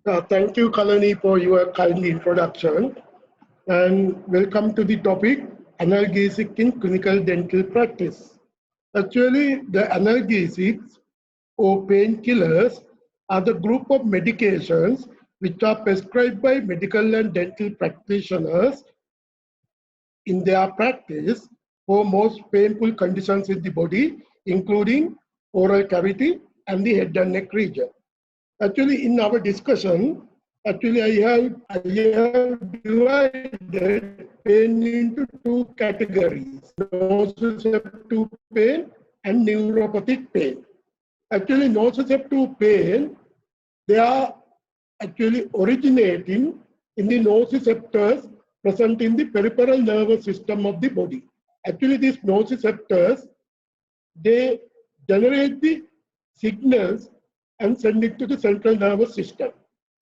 Thank you, Kalani, for your kind introduction. And welcome to the topic analgesic in clinical dental practice. Actually, the analgesics or painkillers are the group of medications which are prescribed by medical and dental practitioners in their practice for most painful conditions in the body, including oral cavity and the head and neck region. Actually, in our discussion, actually I have divided pain into two categories: nociceptive pain and neuropathic pain. Actually, nociceptive pain, they are actually originating in the nociceptors present in the peripheral nervous system of the body. Actually, these nociceptors, they generate the signals and send it to the central nervous system.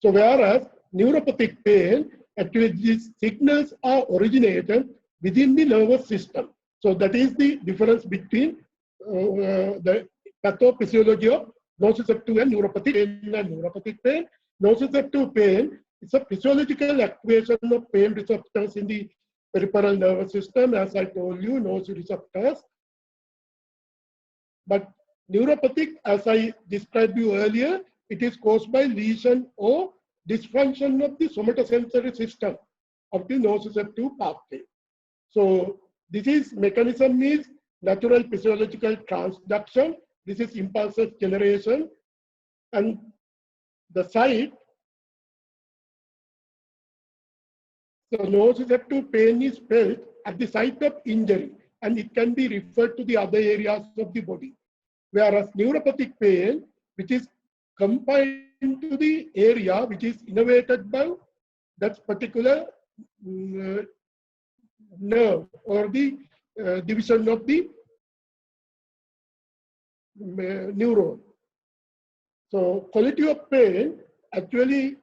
So whereas neuropathic pain, actually these signals are originated within the nervous system. So that is the difference between the pathophysiology of nociceptive and neuropathic pain and neuropathic pain. Nociceptive pain is a physiological activation of pain receptors in the peripheral nervous system, as I told you, nociceptors. But neuropathic, as I described you earlier, it is caused by lesion or dysfunction of the somatosensory system of the nociceptive pathway. So this is mechanism is natural physiological transduction. This is impulses generation, and the site. So nociceptive pain is felt at the site of injury, and it can be referred to the other areas of the body. Whereas neuropathic pain, which is confined to the area which is innervated by that particular nerve or the division of the neuron. So quality of pain, actually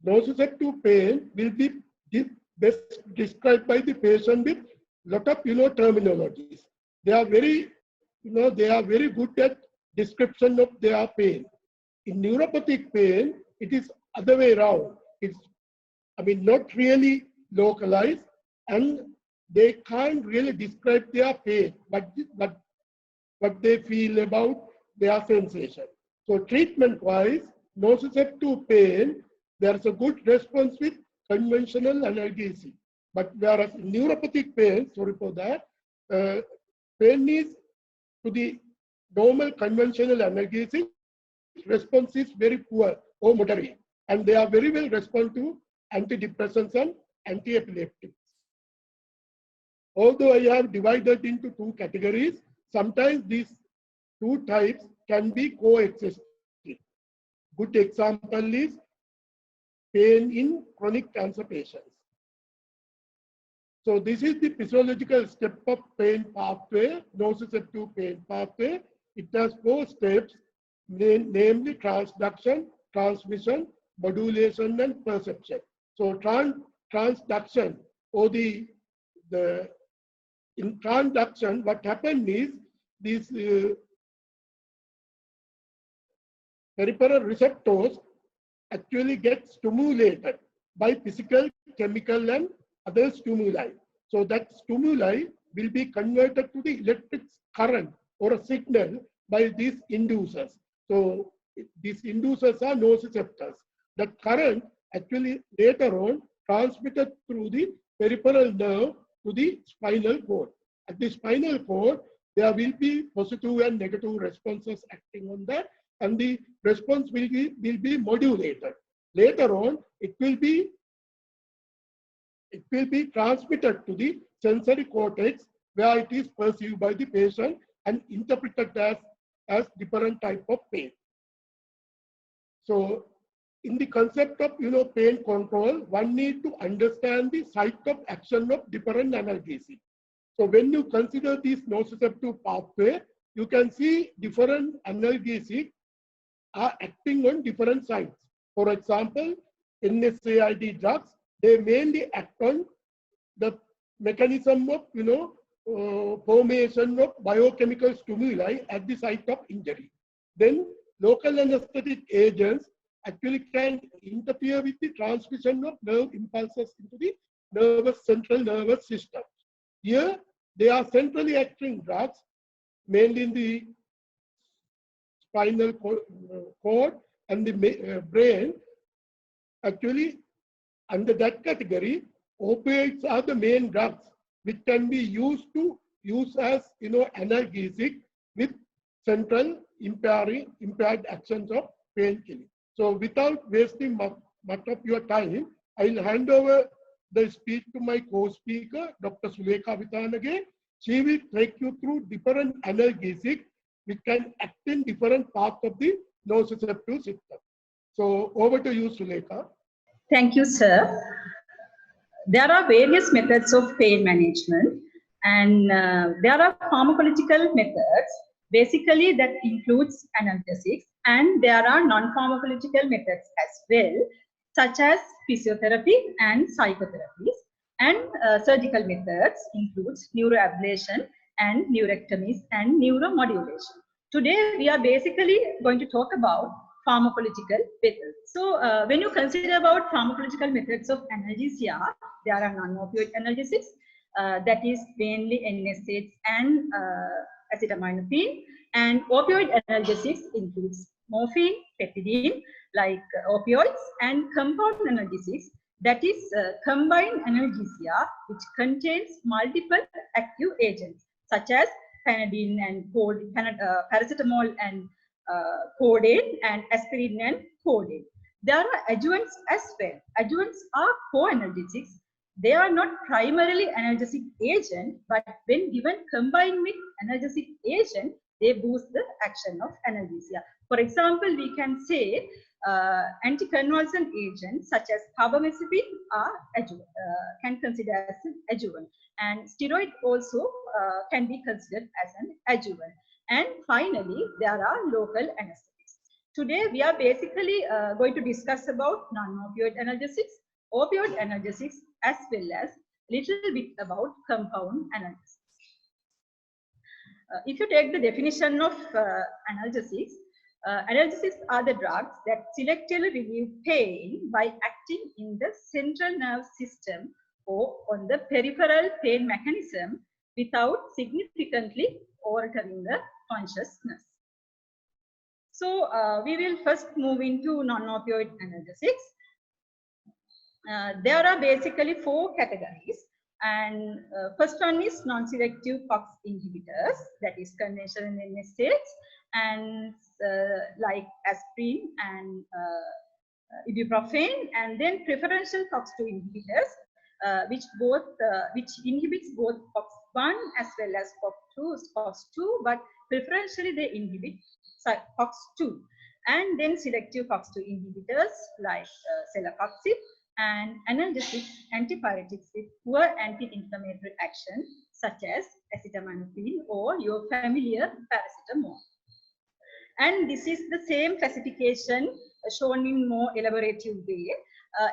nociceptive pain will be best described by the patient with lot of terminologies. They are very they are very good at description of their pain. In neuropathic pain, it is other way around. It's not really localized, and they can't really describe their pain, but what they feel about their sensation. So treatment-wise, nociceptive pain, there's a good response with conventional analgesia. But whereas neuropathic pain, sorry for that, pain is to the normal conventional analgesic, response is very poor or moderate, and they are very well respond to antidepressants and anti-epileptics. Although I have divided into two categories, sometimes these two types can be coexisting. Good example is pain in chronic cancer patients. So this is the physiological step of pain pathway, nociceptive pain pathway. It has 4 steps, namely transduction, transmission, modulation, and perception. So transduction, or in transduction, what happened is these peripheral receptors actually get stimulated by physical, chemical, and other stimuli. So that stimuli will be converted to the electric current or a signal by these inducers. So these inducers are nociceptors. The current actually later on transmitted through the peripheral nerve to the spinal cord. At the spinal cord, there will be positive and negative responses acting on that, and the response will be modulated. Later on, it will be transmitted to the sensory cortex, where it is perceived by the patient and interpreted as different type of pain. So in the concept of pain control, one need to understand the site of action of different analgesics. So when you consider this nociceptive pathway, you can see different analgesics are acting on different sites. For example, NSAID drugs, they mainly act on the mechanism of formation of biochemical stimuli at the site of injury. Then local anesthetic agents actually can interfere with the transmission of nerve impulses into the central nervous system. Here, they are centrally acting drugs, mainly in the spinal cord and the brain. Actually, under that category, opioids are the main drugs which can be used as analgesic with central impaired actions of painkilling. So without wasting much of your time, I'll hand over the speech to my co-speaker, Dr. Sulekha Vithanage. She will take you through different analgesics which can act in different parts of the nociceptive system. So over to you, Sulekha. Thank you, sir. There are various methods of pain management, and there are pharmacological methods. Basically, that includes analgesics, and there are non-pharmacological methods as well, such as physiotherapy and psychotherapies. And surgical methods includes neuroablation and neurectomies and neuromodulation. Today, we are basically going to talk about pharmacological methods. So when you consider about pharmacological methods of analgesia, there are non-opioid analgesics, that is mainly NSAIDs and acetaminophen, and opioid analgesics includes morphine, pethidine, like opioids, and compound analgesics, that is combined analgesia, which contains multiple active agents such as Panadine and paracetamol and codeine, and aspirin and codeine. There are adjuvants as well. Adjuvants are co-analgesics. They are not primarily analgesic agent, but when given combined with analgesic agent, they boost the action of analgesia. For example, we can say anticonvulsant agents such as carbamazepine are can consider as an adjuvant, and steroid also can be considered as an adjuvant. And finally, there are local anesthetics. Today, we are basically going to discuss about non-opioid analgesics, opioid analgesics, as well as little bit about compound analgesics. If you take the definition of analgesics, analgesics are the drugs that selectively relieve pain by acting in the central nerve system or on the peripheral pain mechanism without significantly altering the consciousness. So we will first move into non-opioid analgesics. There are basically 4 categories, and first one is non-selective COX inhibitors, that is conventional NSAIDs, and like aspirin and ibuprofen, and then preferential COX-2 inhibitors, which inhibits both COX-1 as well as COX-2, but preferentially they inhibit COX-2, and then selective COX-2 inhibitors like celecoxib, and analgesics, antipyretics with poor anti-inflammatory action such as acetaminophen or your familiar paracetamol. And this is the same classification shown in more elaborative way.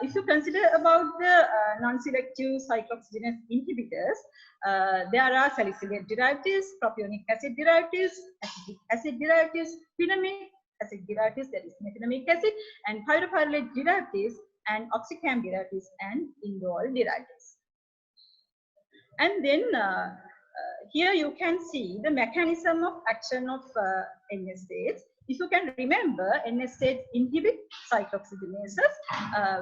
If you consider about the non-selective cyclooxygenase inhibitors, there are salicylate derivatives, propionic acid derivatives, acetic acid derivatives, phenamic acid derivatives, that is methanoic acid, and pyropyrrolate derivatives, and oxycam derivatives, and indole derivatives. And then here you can see the mechanism of action of NSAIDs. If you can remember, NSAIDs inhibit cyclooxygenases,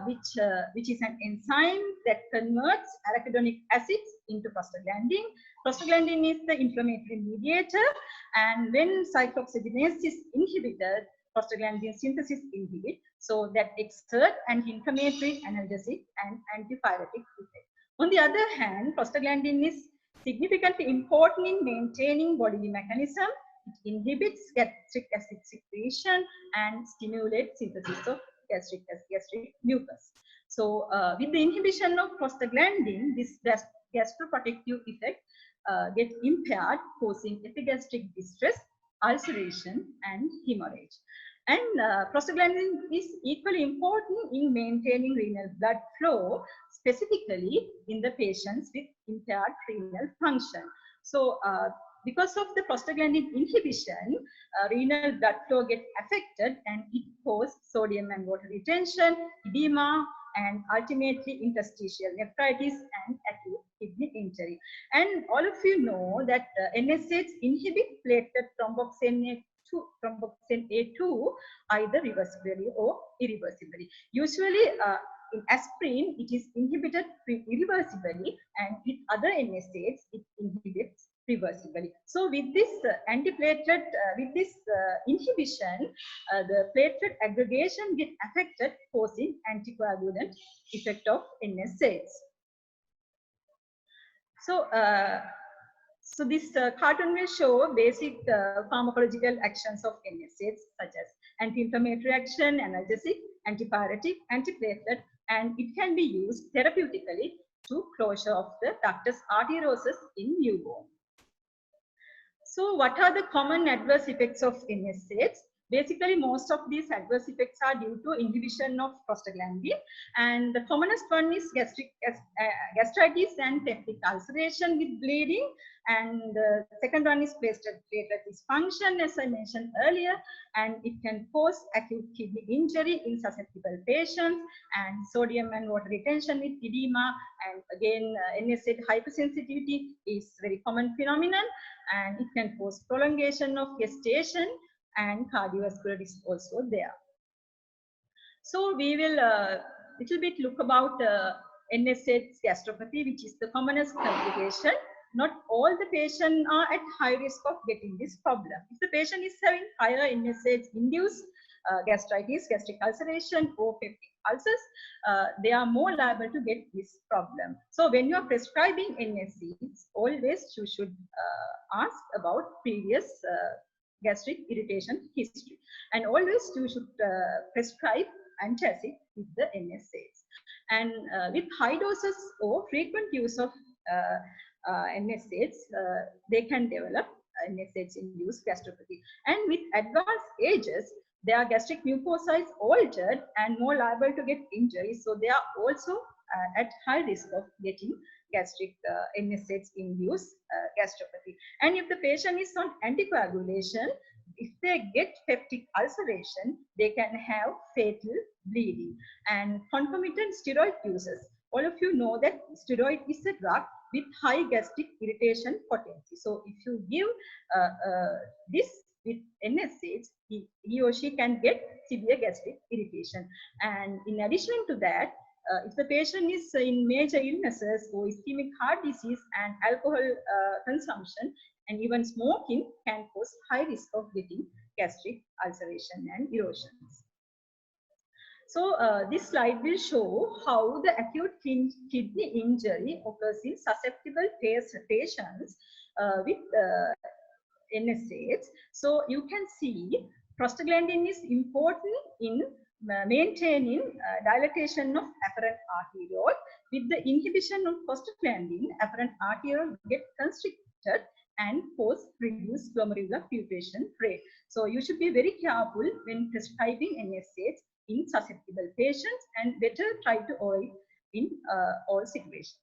which is an enzyme that converts arachidonic acids into prostaglandin. Prostaglandin is the inflammatory mediator, and when cyclooxygenase is inhibited, prostaglandin synthesis inhibit, so that exert anti-inflammatory, analgesic, and antipyretic effect. On the other hand, prostaglandin is significantly important in maintaining bodily mechanism. It inhibits gastric acid secretion and stimulates synthesis of gastric mucus. So with the inhibition of prostaglandin, this gastroprotective effect gets impaired, causing epigastric distress, ulceration, and hemorrhage. And prostaglandin is equally important in maintaining renal blood flow, specifically in the patients with impaired renal function. So because of the prostaglandin inhibition, renal blood flow gets affected, and it cause sodium and water retention, edema, and ultimately interstitial nephritis and acute kidney injury. And all of you know that NSAIDs inhibit platelet thromboxane A2 either reversibly or irreversibly. Usually in aspirin, it is inhibited irreversibly, and with other NSAIDs, it inhibits reversibly. So with this antiplatelet, with this inhibition, the platelet aggregation gets affected, causing anticoagulant effect of NSAIDs. So this cartoon will show basic pharmacological actions of NSAIDs such as anti-inflammatory action, analgesic, antipyretic, antiplatelet, and it can be used therapeutically to closure of the ductus arteriosus in newborn. So what are the common adverse effects of NSAIDs? Basically, most of these adverse effects are due to inhibition of prostaglandin, and the commonest one is gastritis and peptic ulceration with bleeding, and the second one is platelet dysfunction, as I mentioned earlier, and it can cause acute kidney injury in susceptible patients, and sodium and water retention with edema, and again NSAID hypersensitivity is very common phenomenon, and it can cause prolongation of gestation, and cardiovascular risk also there. So we will little bit look about NSAIDs gastropathy, which is the commonest complication. Not all the patients are at high risk of getting this problem. If the patient is having higher NSAIDs induced gastritis, gastric ulceration, or peptic ulcers, they are more liable to get this problem. So when you are prescribing NSAIDs, always you should ask about previous gastric irritation history, and always you should prescribe antacid with the NSAIDs. And with high doses or frequent use of NSAIDs, they can develop NSAIDs-induced gastropathy. And with advanced ages, their gastric mucosa is altered and more liable to get injuries, so they are also at high risk of getting gastric NSAIDs-induced gastropathy. And if the patient is on anticoagulation, if they get peptic ulceration, they can have fatal bleeding. And concomitant steroid uses. All of you know that steroid is a drug with high gastric irritation potency. So if you give this with NSAIDs, he or she can get severe gastric irritation. And in addition to that, if the patient is in major illnesses or ischemic heart disease and alcohol consumption and even smoking can cause high risk of getting gastric ulceration and erosions. So this slide will show how the acute kidney injury occurs in susceptible patients with NSAIDs. So you can see prostaglandin is important in maintaining dilatation of afferent arteriole. With the inhibition of prostaglandin, afferent arteriole get constricted and cause reduced glomerular filtration rate. So you should be very careful when prescribing NSAIDs in susceptible patients, and better try to avoid in all situations.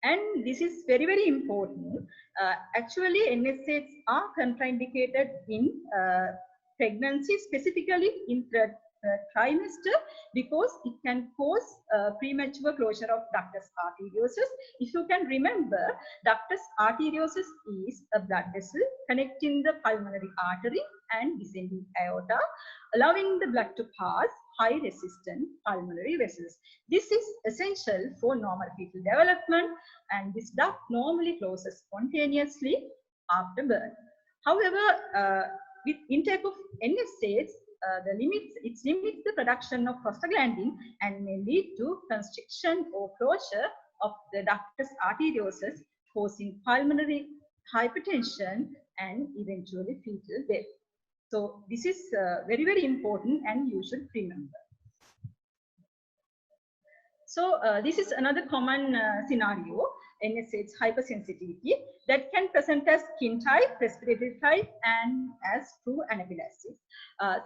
And this is very, very important. Actually, NSAIDs are contraindicated in pregnancy, specifically in third trimester, because it can cause premature closure of ductus arteriosus. If you can remember, ductus arteriosus is a blood vessel connecting the pulmonary artery and descending aorta, allowing the blood to pass high resistant pulmonary vessels. This is essential for normal fetal development, and this duct normally closes spontaneously after birth. However, with intake of NSAIDs, it limits the production of prostaglandin and may lead to constriction or closure of the ductus arteriosus, causing pulmonary hypertension and eventually fetal death. So this is very, very important, and you should remember. So this is another common scenario, NSAIDs hypersensitivity, that can present as skin type, respiratory type, and as true anaphylaxis.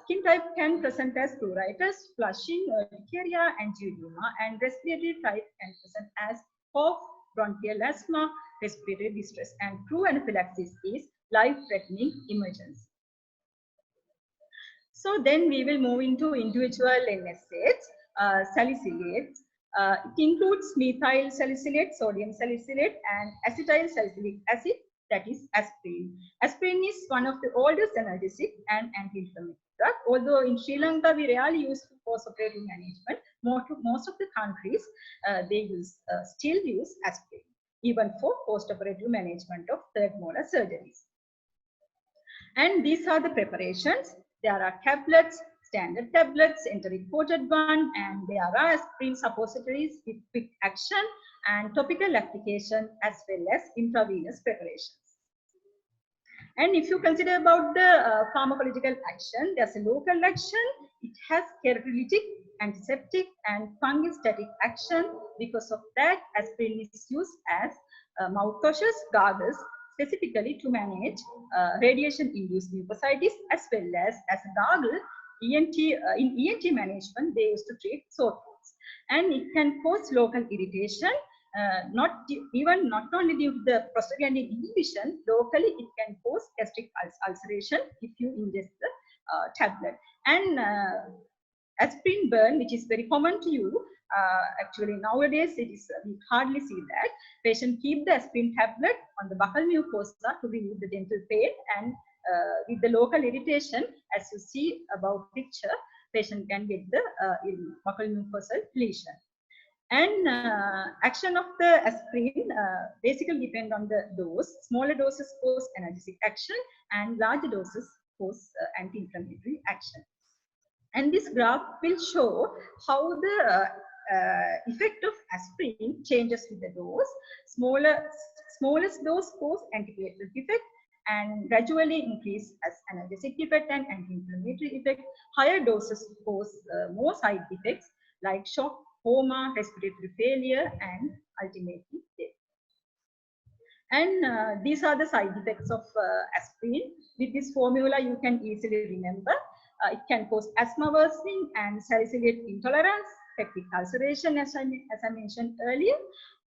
Skin type can present as pruritus, flushing, urticaria, angioedema, and respiratory type can present as cough, bronchial asthma, respiratory distress, and true anaphylaxis is life-threatening emergency. So then we will move into individual NSAIDs, salicylates. It includes methyl salicylate, sodium salicylate, and acetyl salicylic acid, that is aspirin. Aspirin is one of the oldest analgesic and anti-inflammatory drug. Although in Sri Lanka we rarely use post-operative management, most of the countries they still use aspirin, even for post-operative management of third molar surgeries. And these are the preparations. There are tablets, standard tablets, enteric coated one, and there are aspirin suppositories with quick action and topical application as well as intravenous preparations. And if you consider about the pharmacological action, there's a local action. It has keratolytic, antiseptic, and fungistatic action. Because of that, aspirin is used as mouthwashes, gargles, specifically to manage radiation-induced mucositis, as well as a gargle. In ENT management, they used to treat sore throats, and it can cause local irritation. Not only due to the prostaglandin inhibition, locally it can cause gastric ulceration if you ingest the tablet. And aspirin burn, which is very common to you, actually nowadays it is we hardly see that. Patient keep the aspirin tablet on the buccal mucosa to relieve the dental pain, and with the local irritation, as you see above picture, patient can get the buccal mucosal lesion. And action of the aspirin basically depend on the dose. Smaller doses cause analgesic action, and larger doses cause anti-inflammatory action. And this graph will show how the effect of aspirin changes with the dose. Smallest dose cause antiplatelet effect and gradually increase as analgesic effect and anti-inflammatory effect. Higher doses cause more side effects like shock, coma, respiratory failure, and ultimately death. And these are the side effects of aspirin. With this formula, you can easily remember. It can cause asthma worsening and salicylate intolerance, peptic ulceration, as I mentioned earlier,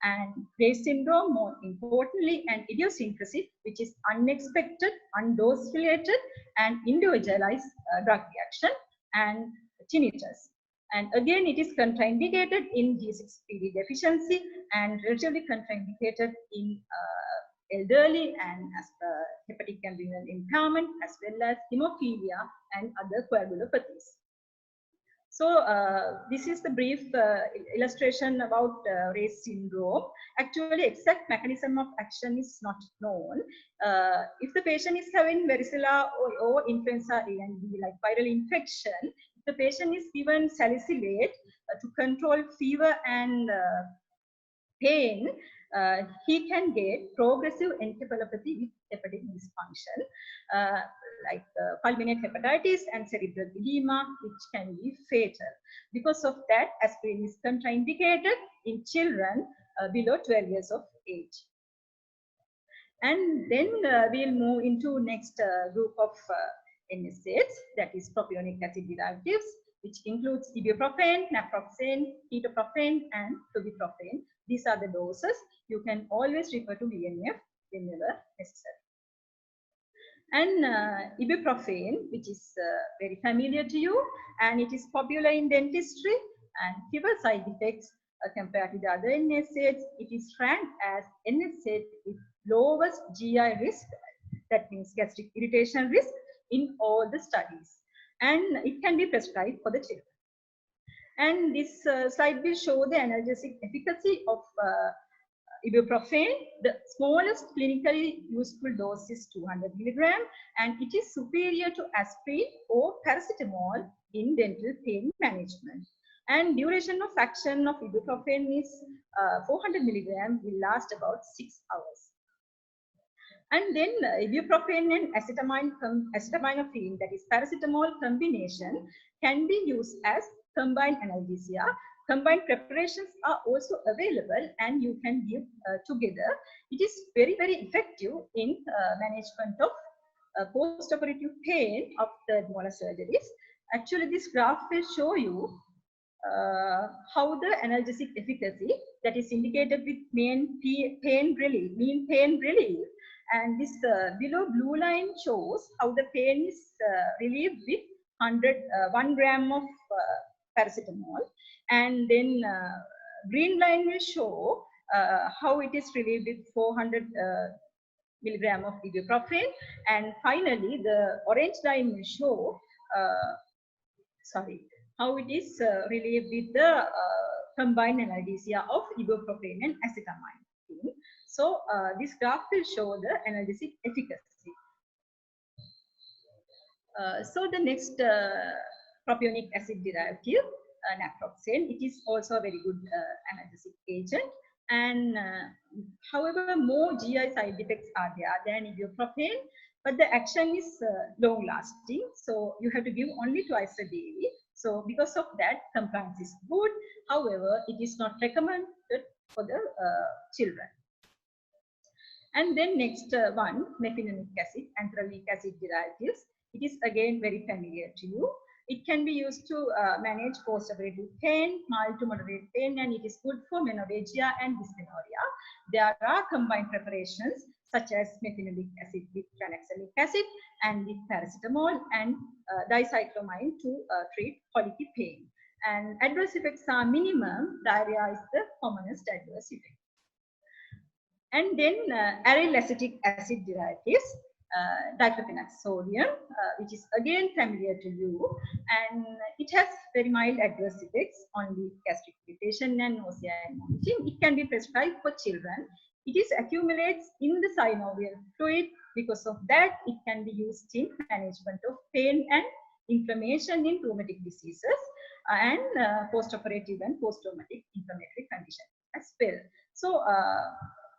and Graves syndrome, more importantly, and idiosyncrasy, which is unexpected, undose related, and individualized drug reaction, and tinnitus. And again, it is contraindicated in G6PD deficiency and relatively contraindicated in elderly and as hepatic and renal impairment, as well as hemophilia and other coagulopathies. So this is the brief illustration about Graves syndrome. Actually, exact mechanism of action is not known. If the patient is having varicella or influenza A and B, like viral infection, if the patient is given salicylate to control fever and pain, he can get progressive encephalopathy with hepatic dysfunction, like fulminant hepatitis and cerebral edema, which can be fatal. Because of that, aspirin is contraindicated in children below 12 years of age. And then we'll move into next group of NSAIDs, that is propionic acid derivatives, which includes ibuprofen, naproxen, ketoprofen, and flurbiprofen. These are the doses. You can always refer to BNF whenever necessary. And ibuprofen, which is very familiar to you, and it is popular in dentistry, and fewer side effects compared to the other NSAIDs. It is ranked as NSAID with lowest GI risk, that means gastric irritation risk, in all the studies. And it can be prescribed for the children. And this slide will show the analgesic efficacy of ibuprofen. The smallest clinically useful dose is 200 milligram, and it is superior to aspirin or paracetamol in dental pain management. And duration of action of ibuprofen is 400 milligram will last about 6 hours. And then ibuprofen and acetaminophen, that is paracetamol combination, can be used as combined analgesia. Combined preparations are also available, and you can give together. It is very, very effective in management of post-operative pain of third molar surgeries. Actually, this graph will show you how the analgesic efficacy, that is indicated with mean pain relief. And this below blue line shows how the pain is relieved with 1 gram of paracetamol, and then green line will show how it is relieved with 400 milligram of ibuprofen, and finally the orange line will show how it is relieved with the combined analgesia of ibuprofen and acetaminophen. So this graph will show the analgesic efficacy. So the next propionic acid derivative, naproxen, it is also a very good analgesic agent. And however, more GI side effects are there than ibuprofen, but the action is long lasting. So you have to give only twice a day. So because of that, compliance is good. However, it is not recommended for the children. And then next one, mefenamic acid, anthraquinonic acid derivatives. It is again very familiar to you. It can be used to manage post-operative pain, mild to moderate pain, and it is good for menorrhagia and dysmenorrhea. There are combined preparations such as mefenamic acid with tranexamic acid and with paracetamol and dicyclomine to treat colicky pain. And adverse effects are minimum. Diarrhea is the commonest adverse effect. And then aryl acetic acid derivatives, diclofenac sodium, which is again familiar to you, and it has very mild adverse effects, only gastric irritation and nausea and vomiting. It can be prescribed for children. It accumulates in the synovial fluid. Because of that, it can be used in management of pain and inflammation in rheumatic diseases and post-operative and post-traumatic inflammatory conditions as well. So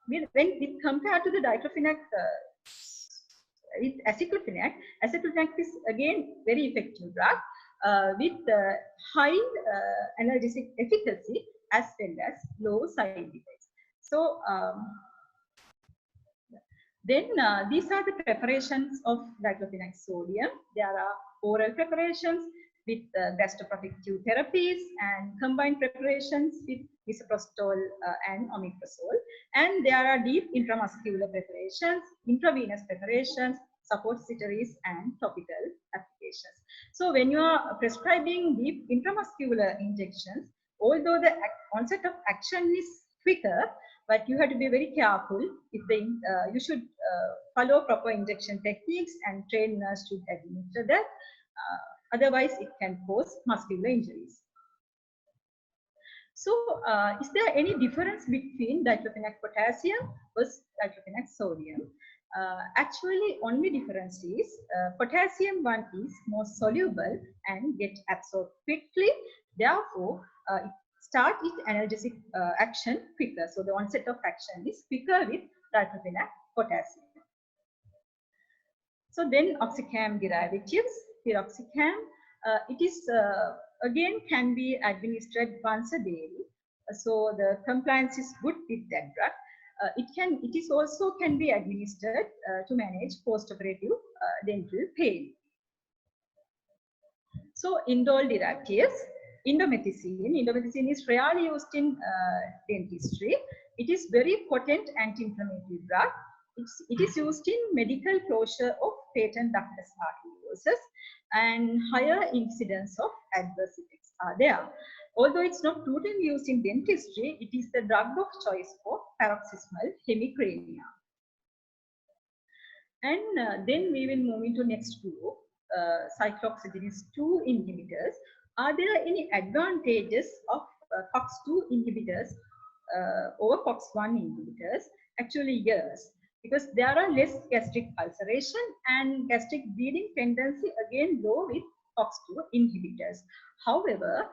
when it compared to the diclofenac with aceclofenac is again very effective drug with high analgesic efficacy as well as low side effects. So then these are the preparations of diclofenac sodium. There are oral preparations with gastroprophylaxis therapies and combined preparations with misoprostol and omeprazole. And there are deep intramuscular preparations, intravenous preparations, suppositories, and topical applications. So when you are prescribing deep intramuscular injections, although the onset of action is quicker, but you have to be very careful. If you should follow proper injection techniques, and trainers should administer that. Otherwise, it can cause muscular injuries. So, is there any difference between diclofenac potassium versus diclofenac sodium? Actually, only difference is potassium one is more soluble and get absorbed quickly. Therefore, it start its analgesic action quicker. So the onset of action is quicker with diclofenac potassium. So then oxycam derivatives, piroxicam, it is again can be administered once a day. So the compliance is good with that drug. It is also can be administered to manage post-operative dental pain. So indole derivatives, indomethacin is rarely used in dentistry. It is very potent anti-inflammatory drug. It is used in medical closure of patent ductless arteriosus, and higher incidence of adverse effects are there. Although it's not routinely used in dentistry, it is the drug of choice for paroxysmal hemicrania. And then we will move into next group, cyclooxygenase 2 inhibitors. Are there any advantages of COX-2 inhibitors over COX-1 inhibitors? Actually, yes, because there are less gastric ulceration and gastric bleeding tendency again low with COX-2 inhibitors. However,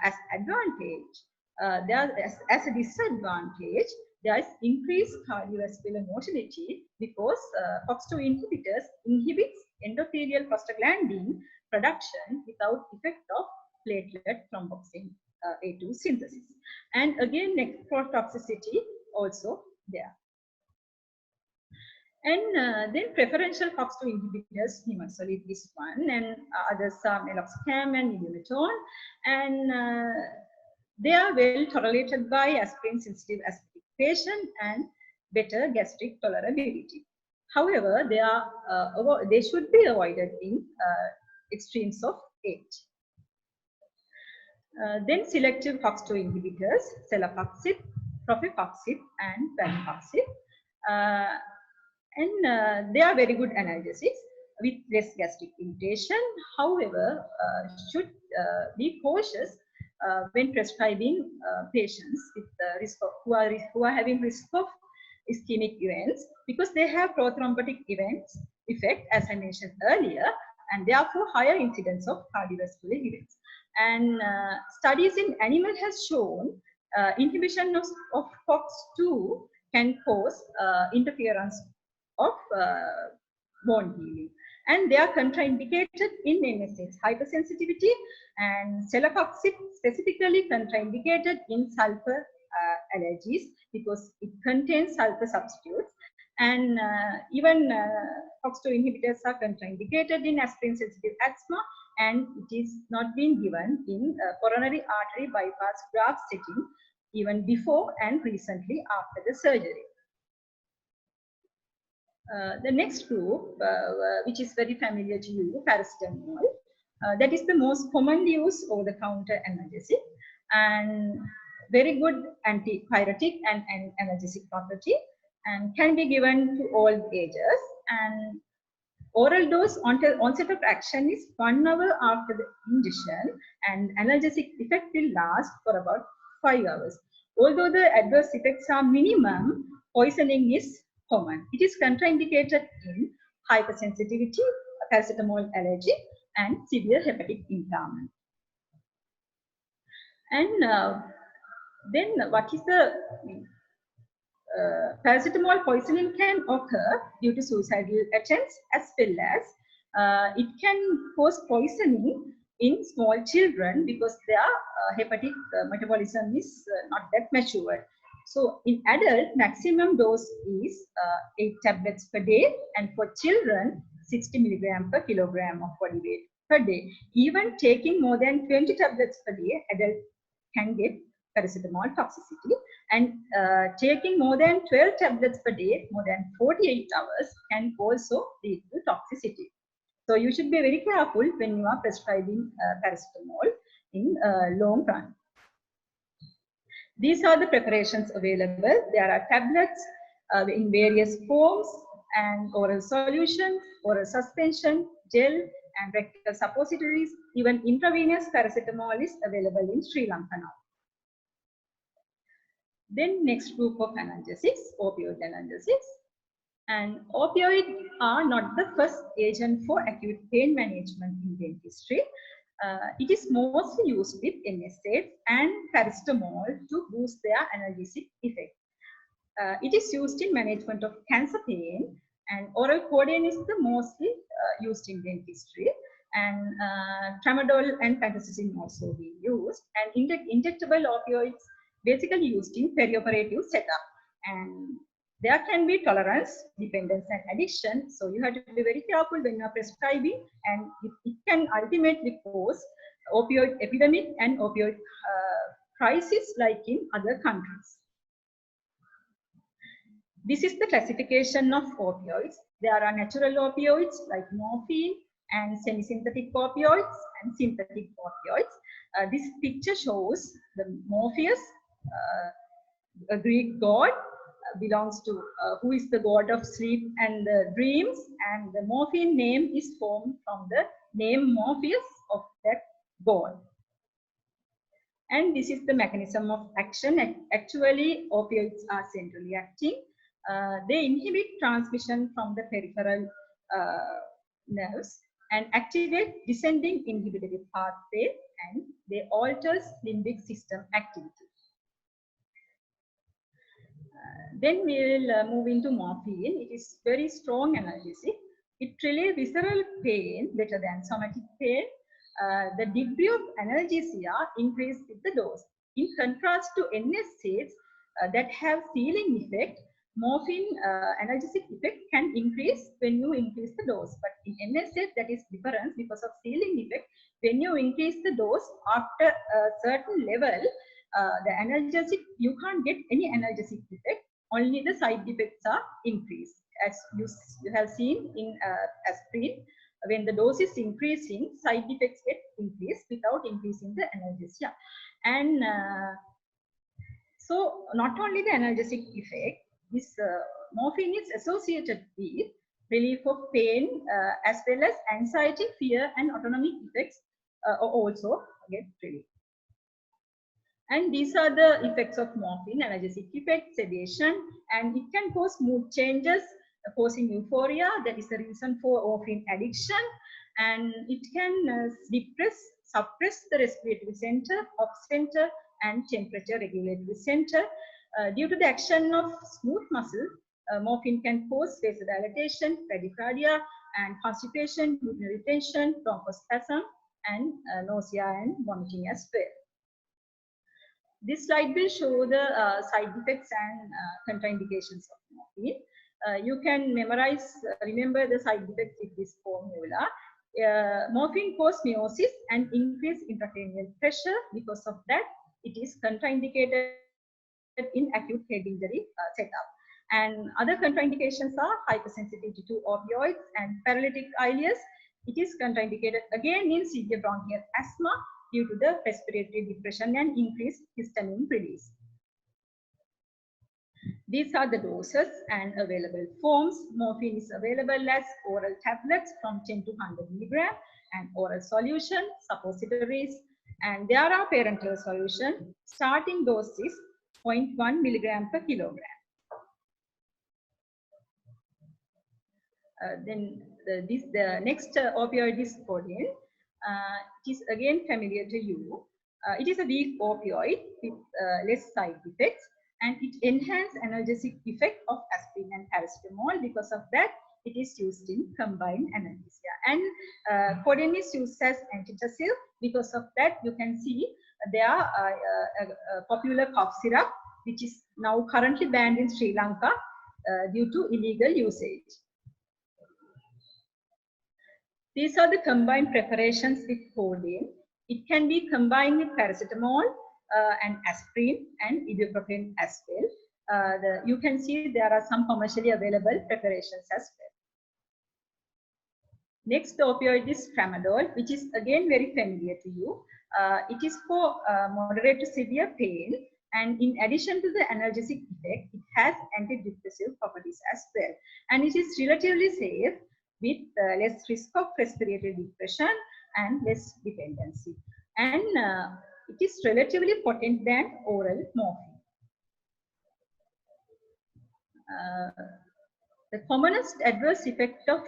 as advantage, as a disadvantage, there is increased cardiovascular mortality because COX-2 inhibitors inhibits endothelial prostaglandin production without effect of platelet thromboxane A2 synthesis. And again, nephrotoxicity also there. And then preferential COX-2 inhibitors, nimesulide this one, and others are meloxicam and ibumetone, and they are well tolerated by aspirin-sensitive asthmatic patients and better gastric tolerability. However, they should be avoided in extremes of age. Then selective HOX2 inhibitors, celecoxib, proficoxib, and valpacoxib. They are very good analgesics with less gastric irritation. However, should be cautious when prescribing patients with risk of, who are having risk of ischemic events, because they have prothrombotic effect, as I mentioned earlier, and therefore higher incidence of cardiovascular events. And studies in animal has shown inhibition of HOX2 can cause interference of bone healing, and they are contraindicated in NSAIDs hypersensitivity, and celecoxib specifically contraindicated in sulfur allergies because it contains sulfur substitutes, and even HOX2 inhibitors are contraindicated in aspirin sensitive asthma, and it is not being given in coronary artery bypass graft setting even before and recently after the surgery. The next group, which is very familiar to you, paracetamol, that is the most commonly used over-the-counter analgesic, and very good antipyretic and analgesic property, and can be given to all ages. And oral dose onset of action is 1 hour after the injection, and analgesic effect will last for about 5 hours. Although the adverse effects are minimum, poisoning is common. It is contraindicated in hypersensitivity, paracetamol allergy, and severe hepatic impairment. And then what is the paracetamol poisoning can occur due to suicidal attempts, as well as it can cause poisoning in small children because their hepatic metabolism is not that mature. So in adult, maximum dose is 8 tablets per day, and for children, 60 milligram per kilogram of body weight per day. Even taking more than 20 tablets per day, adult can get paracetamol toxicity, and taking more than 12 tablets per day, more than 48 hours, can also lead to toxicity. So you should be very careful when you are prescribing paracetamol in long run. These are the preparations available. There are tablets in various forms, and oral solution, oral suspension, gel, and rectal suppositories. Even intravenous paracetamol is available in Sri Lanka now. Then next group of analgesics, opioid analgesics. And opioids are not the first agent for acute pain management in dentistry. It is mostly used with NSAIDs and paracetamol to boost their analgesic effect. It is used in management of cancer pain, and oral codeine is the mostly used in dentistry, and tramadol and pentacillin also being used, and injectable opioids basically used in perioperative setup. And there can be tolerance, dependence, and addiction. So you have to be very careful when you are prescribing, and it can ultimately cause opioid epidemic and opioid crisis like in other countries. This is the classification of opioids. There are natural opioids like morphine, and semi-synthetic opioids and synthetic opioids. This picture shows the Morpheus, a Greek god, belongs to who is the god of sleep and dreams, and the morphine name is formed from the name Morpheus of that god. And this is the mechanism of action. Actually, opioids are centrally acting. They inhibit transmission from the peripheral nerves and activate descending inhibitory pathway, and they alters limbic system activity. Then we will move into morphine. It is very strong analgesic. It relieves visceral pain better than somatic pain. The degree of analgesia increases with the dose. In contrast to NSAIDs that have ceiling effect, morphine analgesic effect can increase when you increase the dose. But in NSAID, that is different because of ceiling effect. When you increase the dose after a certain level, the analgesic, you can't get any analgesic effect. Only the side effects are increased, as you have seen in aspirin. when the dose is increasing, side effects get increased without increasing the analgesia. And so not only the analgesic effect, this morphine is associated with relief of pain as well as anxiety, fear, and autonomic effects also get relief. And these are the effects of morphine: analgesic effect, sedation, and it can cause mood changes, causing euphoria. That is the reason for morphine addiction. And it can suppress the respiratory center, ox center, and temperature regulatory center. Due to the action of smooth muscle, morphine can cause vasodilatation, bradycardia, and constipation, urinary retention, bronchospasm, and nausea and vomiting as well. This slide will show the side effects and contraindications of morphine. You can remember the side effects with this formula. Morphine causes meiosis and increased intracranial pressure. Because of that, it is contraindicated in acute head injury setup. And other contraindications are hypersensitivity to opioids and paralytic ileus. It is contraindicated again in severe bronchial asthma due to the respiratory depression and increased histamine release. These are the doses and available forms. Morphine is available as oral tablets from 10 to 100 milligram, and oral solution, suppositories, and there are parenteral solution. Starting dose is 0.1 milligram per kilogram. Then the next opioid is codeine. It is again familiar to you. It is a weak opioid with less side effects, and it enhances analgesic effect of aspirin and paracetamol. Because of that, it is used in combined analgesia. And codeine is used as antitussive. Because of that, you can see there a popular cough syrup, which is now currently banned in Sri Lanka due to illegal usage. These are the combined preparations with codeine. It can be combined with paracetamol and aspirin and ibuprofen as well. You can see there are some commercially available preparations as well. Next opioid is tramadol, which is again very familiar to you. It is for moderate to severe pain, and in addition to the analgesic effect, it has antidepressive properties as well. And it is relatively safe with less risk of respiratory depression and less dependency. And it is relatively potent than oral morphine. The commonest adverse effect of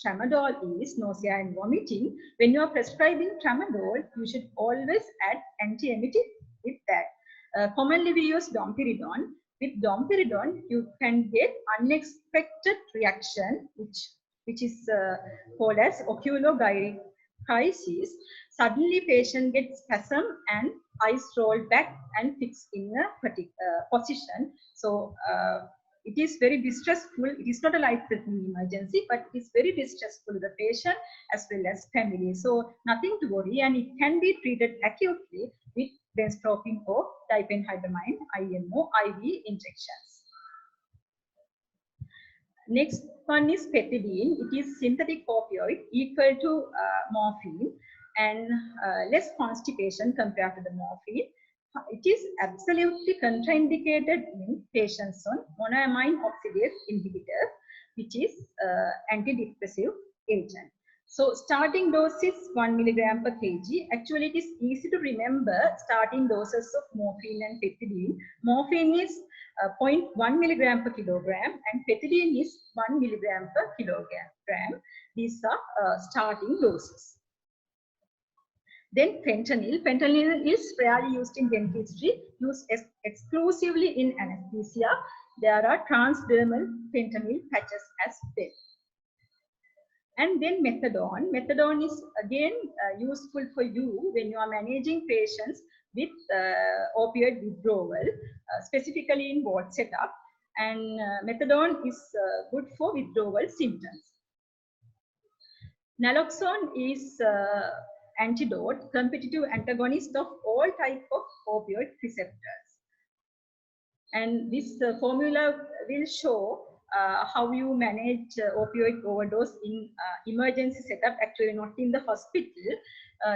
tramadol is nausea and vomiting. When you are prescribing tramadol, you should always add antiemetic with that. Commonly we use domperidone. With domperidone, you can get unexpected reaction, which is called as oculogyric crisis. Suddenly patient gets spasm and eyes roll back and fixed in a particular position. So it is very distressful. It is not a life-threatening emergency, but it is very distressful to the patient as well as family. So nothing to worry, and it can be treated acutely with benztropine or diphenhydramine IMO IV injections. Next one is pethidine. It is synthetic opioid equal to morphine and less constipation compared to the morphine. It is absolutely contraindicated in patients on monoamine oxidase inhibitor, which is antidepressive agent. So starting dose is 1 milligram per kg. Actually, it is easy to remember starting doses of morphine and pethidine. Morphine is 0.1 milligram per kilogram and pethidine is 1 milligram per kilogram. These are starting doses. Then fentanyl. Fentanyl is rarely used in dentistry, used exclusively in anesthesia. There are transdermal fentanyl patches as well. And then methadone. Methadone is again useful for you when you are managing patients with opioid withdrawal, specifically in ward setup. And methadone is good for withdrawal symptoms. Naloxone is antidote, competitive antagonist of all type of opioid receptors. And this formula will show how you manage opioid overdose in emergency setup, actually not in the hospital.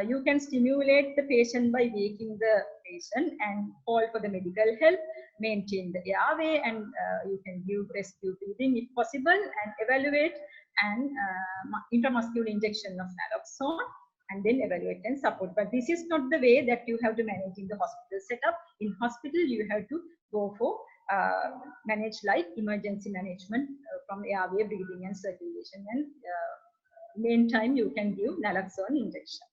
You can stimulate the patient by waking the patient and call for the medical help, maintain the airway, and you can give rescue breathing if possible, and evaluate an intramuscular injection of naloxone, and then evaluate and support. But this is not the way that you have to manage in the hospital setup. In hospital, you have to go for manage like emergency management from airway, breathing, and circulation. And meantime, you can give naloxone injection.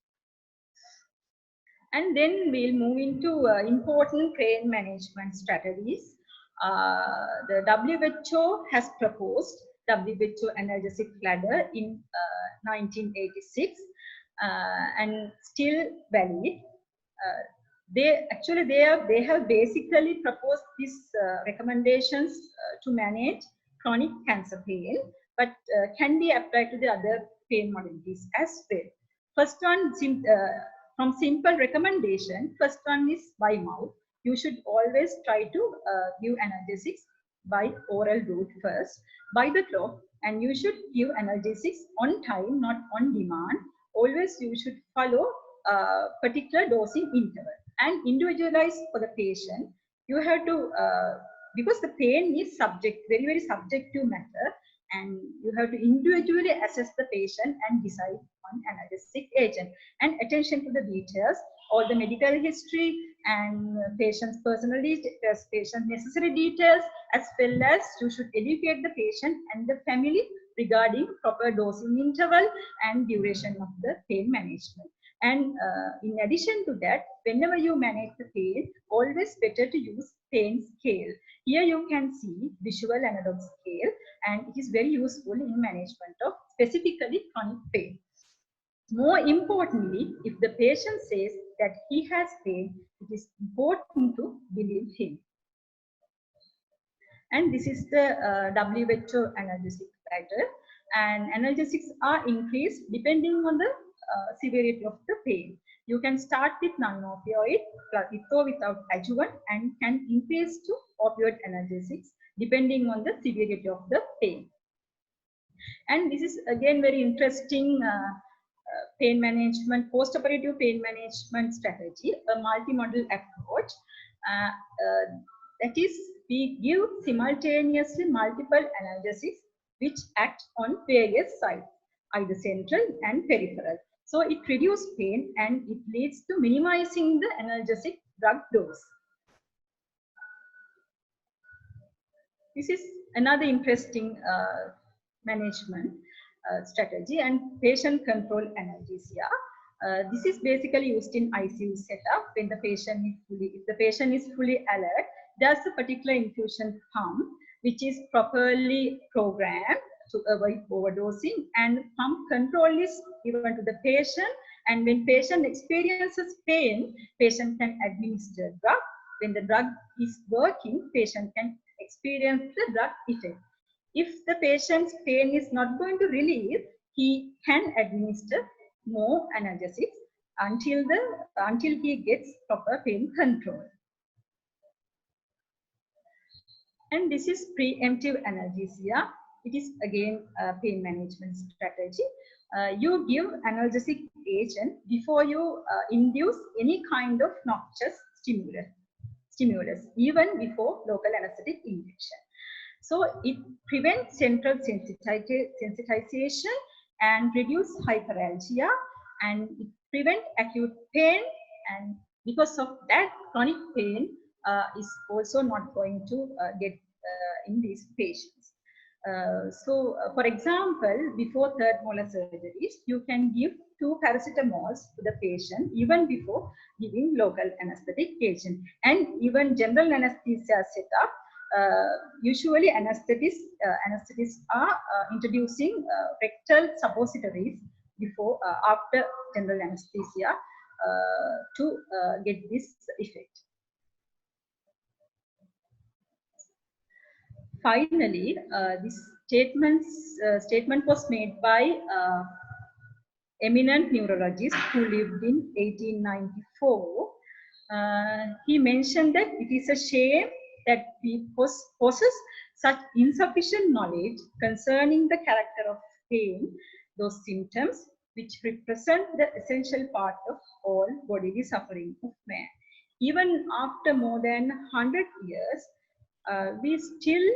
And then we'll move into important pain management strategies. The WHO has proposed WHO analgesic ladder in 1986 and still valid. They have basically proposed these recommendations to manage chronic cancer pain, but can be applied to the other pain modalities as well. First one, from simple recommendation, first one is by mouth. You should always try to give analgesics by oral route first, by the clock, and you should give analgesics on time, not on demand. Always you should follow particular dosing interval and individualize for the patient. You have to, because the pain is very, very subjective matter, and you have to individually assess the patient and decide on analgesic agent. And attention to the details, all the medical history and patient's personal details, patient necessary details, as well as you should educate the patient and the family regarding proper dosing interval and duration of the pain management. And in addition to that, whenever you manage the pain, always better to use pain scale. Here you can see visual analog scale, and it is very useful in management of specifically chronic pain. More importantly, if the patient says that he has pain, it is important to believe him. And this is the WHO analgesic ladder, and analgesics are increased depending on the severity of the pain. You can start with non-opioid, with or without adjuvant, and can increase to opioid analgesics depending on the severity of the pain. And this is again very interesting pain management, post-operative pain management strategy, a multimodal approach. That is, we give simultaneously multiple analgesics which act on various sites, either central and peripheral. So it reduces pain and it leads to minimizing the analgesic drug dose. This is another interesting management strategy, and patient control analgesia. This is basically used in ICU setup when the patient is if the patient is fully alert. There's a particular infusion pump which is properly programmed to avoid overdosing, and pump control is given to the patient. And when patient experiences pain, patient can administer drug. When the drug is working, patient can experience the drug effect. If the patient's pain is not going to relieve, he can administer more analgesics until he gets proper pain control. And this is preemptive analgesia. It is again a pain management strategy. You give analgesic agent before you induce any kind of noxious stimulus, even before local anesthetic injection. So it prevents central sensitization and reduce hyperalgia, and it prevents acute pain, and because of that, chronic pain is also not going to get in these patients. For example, before third molar surgeries, you can give 2 paracetamols to the patient even before giving local anesthetic agent. And even general anesthesia setup, usually anesthetists are introducing rectal suppositories before after general anesthesia to get this effect. Finally, this statement was made by eminent neurologist who lived in 1894. He mentioned that it is a shame that we possess Such insufficient knowledge concerning the character of pain, those symptoms which represent the essential part of all bodily suffering of man. Even after more than 100 years, we still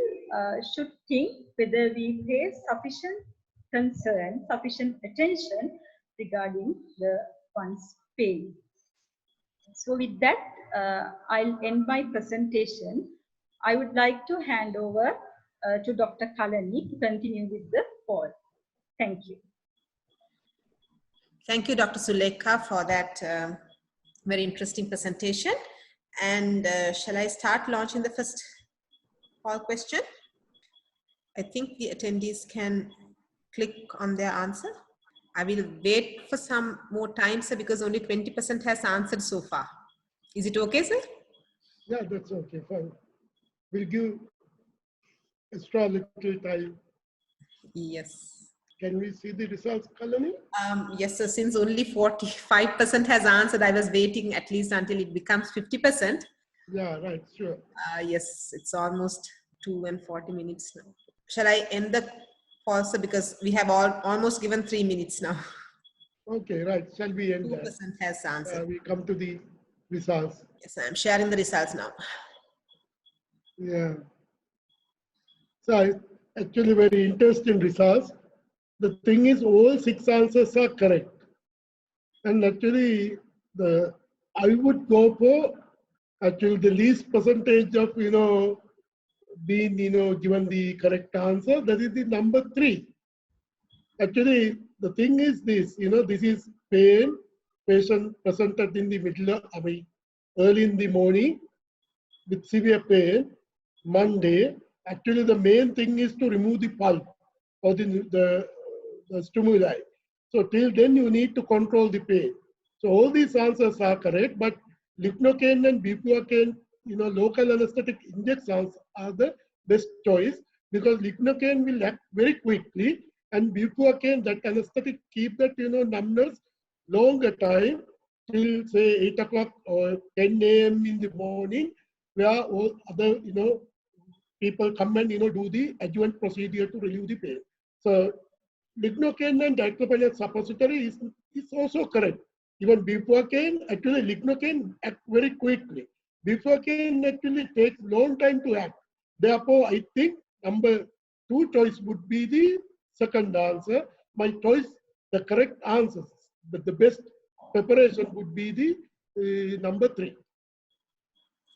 should think whether we pay sufficient concern, sufficient attention regarding the one's pain. So with that, I'll end my presentation. I would like to hand over to Dr. Kalani to continue with the poll. Thank you. Thank you, Dr. Sulekha, for that very interesting presentation. And shall I start launching the first poll question? I think the attendees can click on their answer. I will wait for some more time, sir, because only 20% has answered so far. Is it okay, sir? Yeah, that's okay, fine. We'll give extra little time. Yes. Can we see the results, Kalani? Yes, sir. Since only 45% has answered, I was waiting at least until it becomes 50%. Yeah, right, sure. Yes, it's almost 2 and 40 minutes now. Shall I end the poll, sir? Because we have almost given 3 minutes now. Okay, right. Shall we end 2% that? has answered. We come to the results. Yes, I'm sharing the results now. Yeah. So actually very interesting results. The thing is all 6 answers are correct. And actually I would go for actually the least percentage of, being, given the correct answer. That is the number 3. Actually, the thing is this, this is pain, patient presented in the middle of, early in the morning with severe pain, Monday. Actually, the main thing is to remove the pulp or the stimuli. So till then you need to control the pain. So all these answers are correct, but lignocaine and bupivacaine, local anesthetic injections are the best choice because lignocaine will act very quickly and bupivacaine, that anesthetic keep that, numbness longer time till say 8 o'clock or 10 a.m. in the morning, where all other, people come and, do the adjuvant procedure to relieve the pain. So lignocaine and diclofenac suppository is also correct. Even bupivacaine, actually lignocaine act very quickly. Bupivacaine actually takes long time to act. Therefore, I think number 2 choice would be the second answer. My choice, the correct answers, but the best preparation would be the number 3.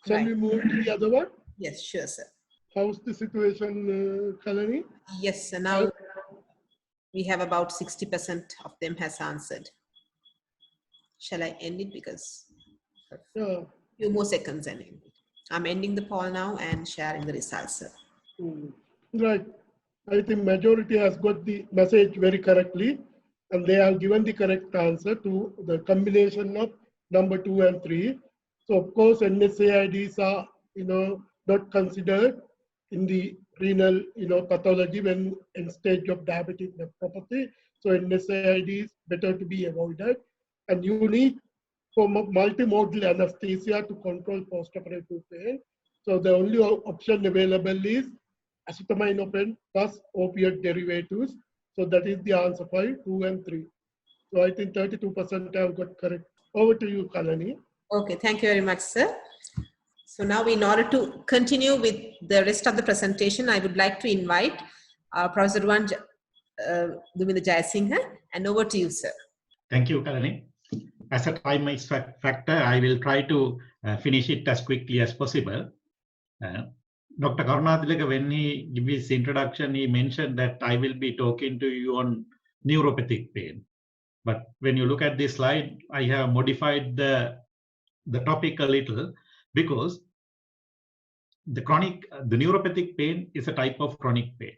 Shall we move to the other one? Yes, sure, sir. How's the situation, Kalani? Yes, so now we have about 60% of them has answered. Shall I end it because Yeah. few more seconds and end it. I'm ending the poll now and sharing the results, sir. Right. I think majority has got the message very correctly and they have given the correct answer to the combination of number 2 and 3. So of course NSAIDs are, not considered in the renal, pathology when in stage of diabetic nephropathy. So NSAID is better to be avoided. And you need for multimodal anesthesia to control postoperative pain. So the only option available is acetaminophen plus opioid derivatives. So that is the answer for 2 and 3. So I think 32% have got correct. Over to you, Kalani. Okay, thank you very much, sir. So now in order to continue with the rest of the presentation, I would like to invite Professor Ruwan Govinda Jayasinghe, and over to you, sir. Thank you, Kalani. As a time is factor, I will try to finish it as quickly as possible. Dr. Karunatilaka, when he gave his introduction, he mentioned that I will be talking to you on neuropathic pain. But when you look at this slide, I have modified the topic a little because the neuropathic pain is a type of chronic pain.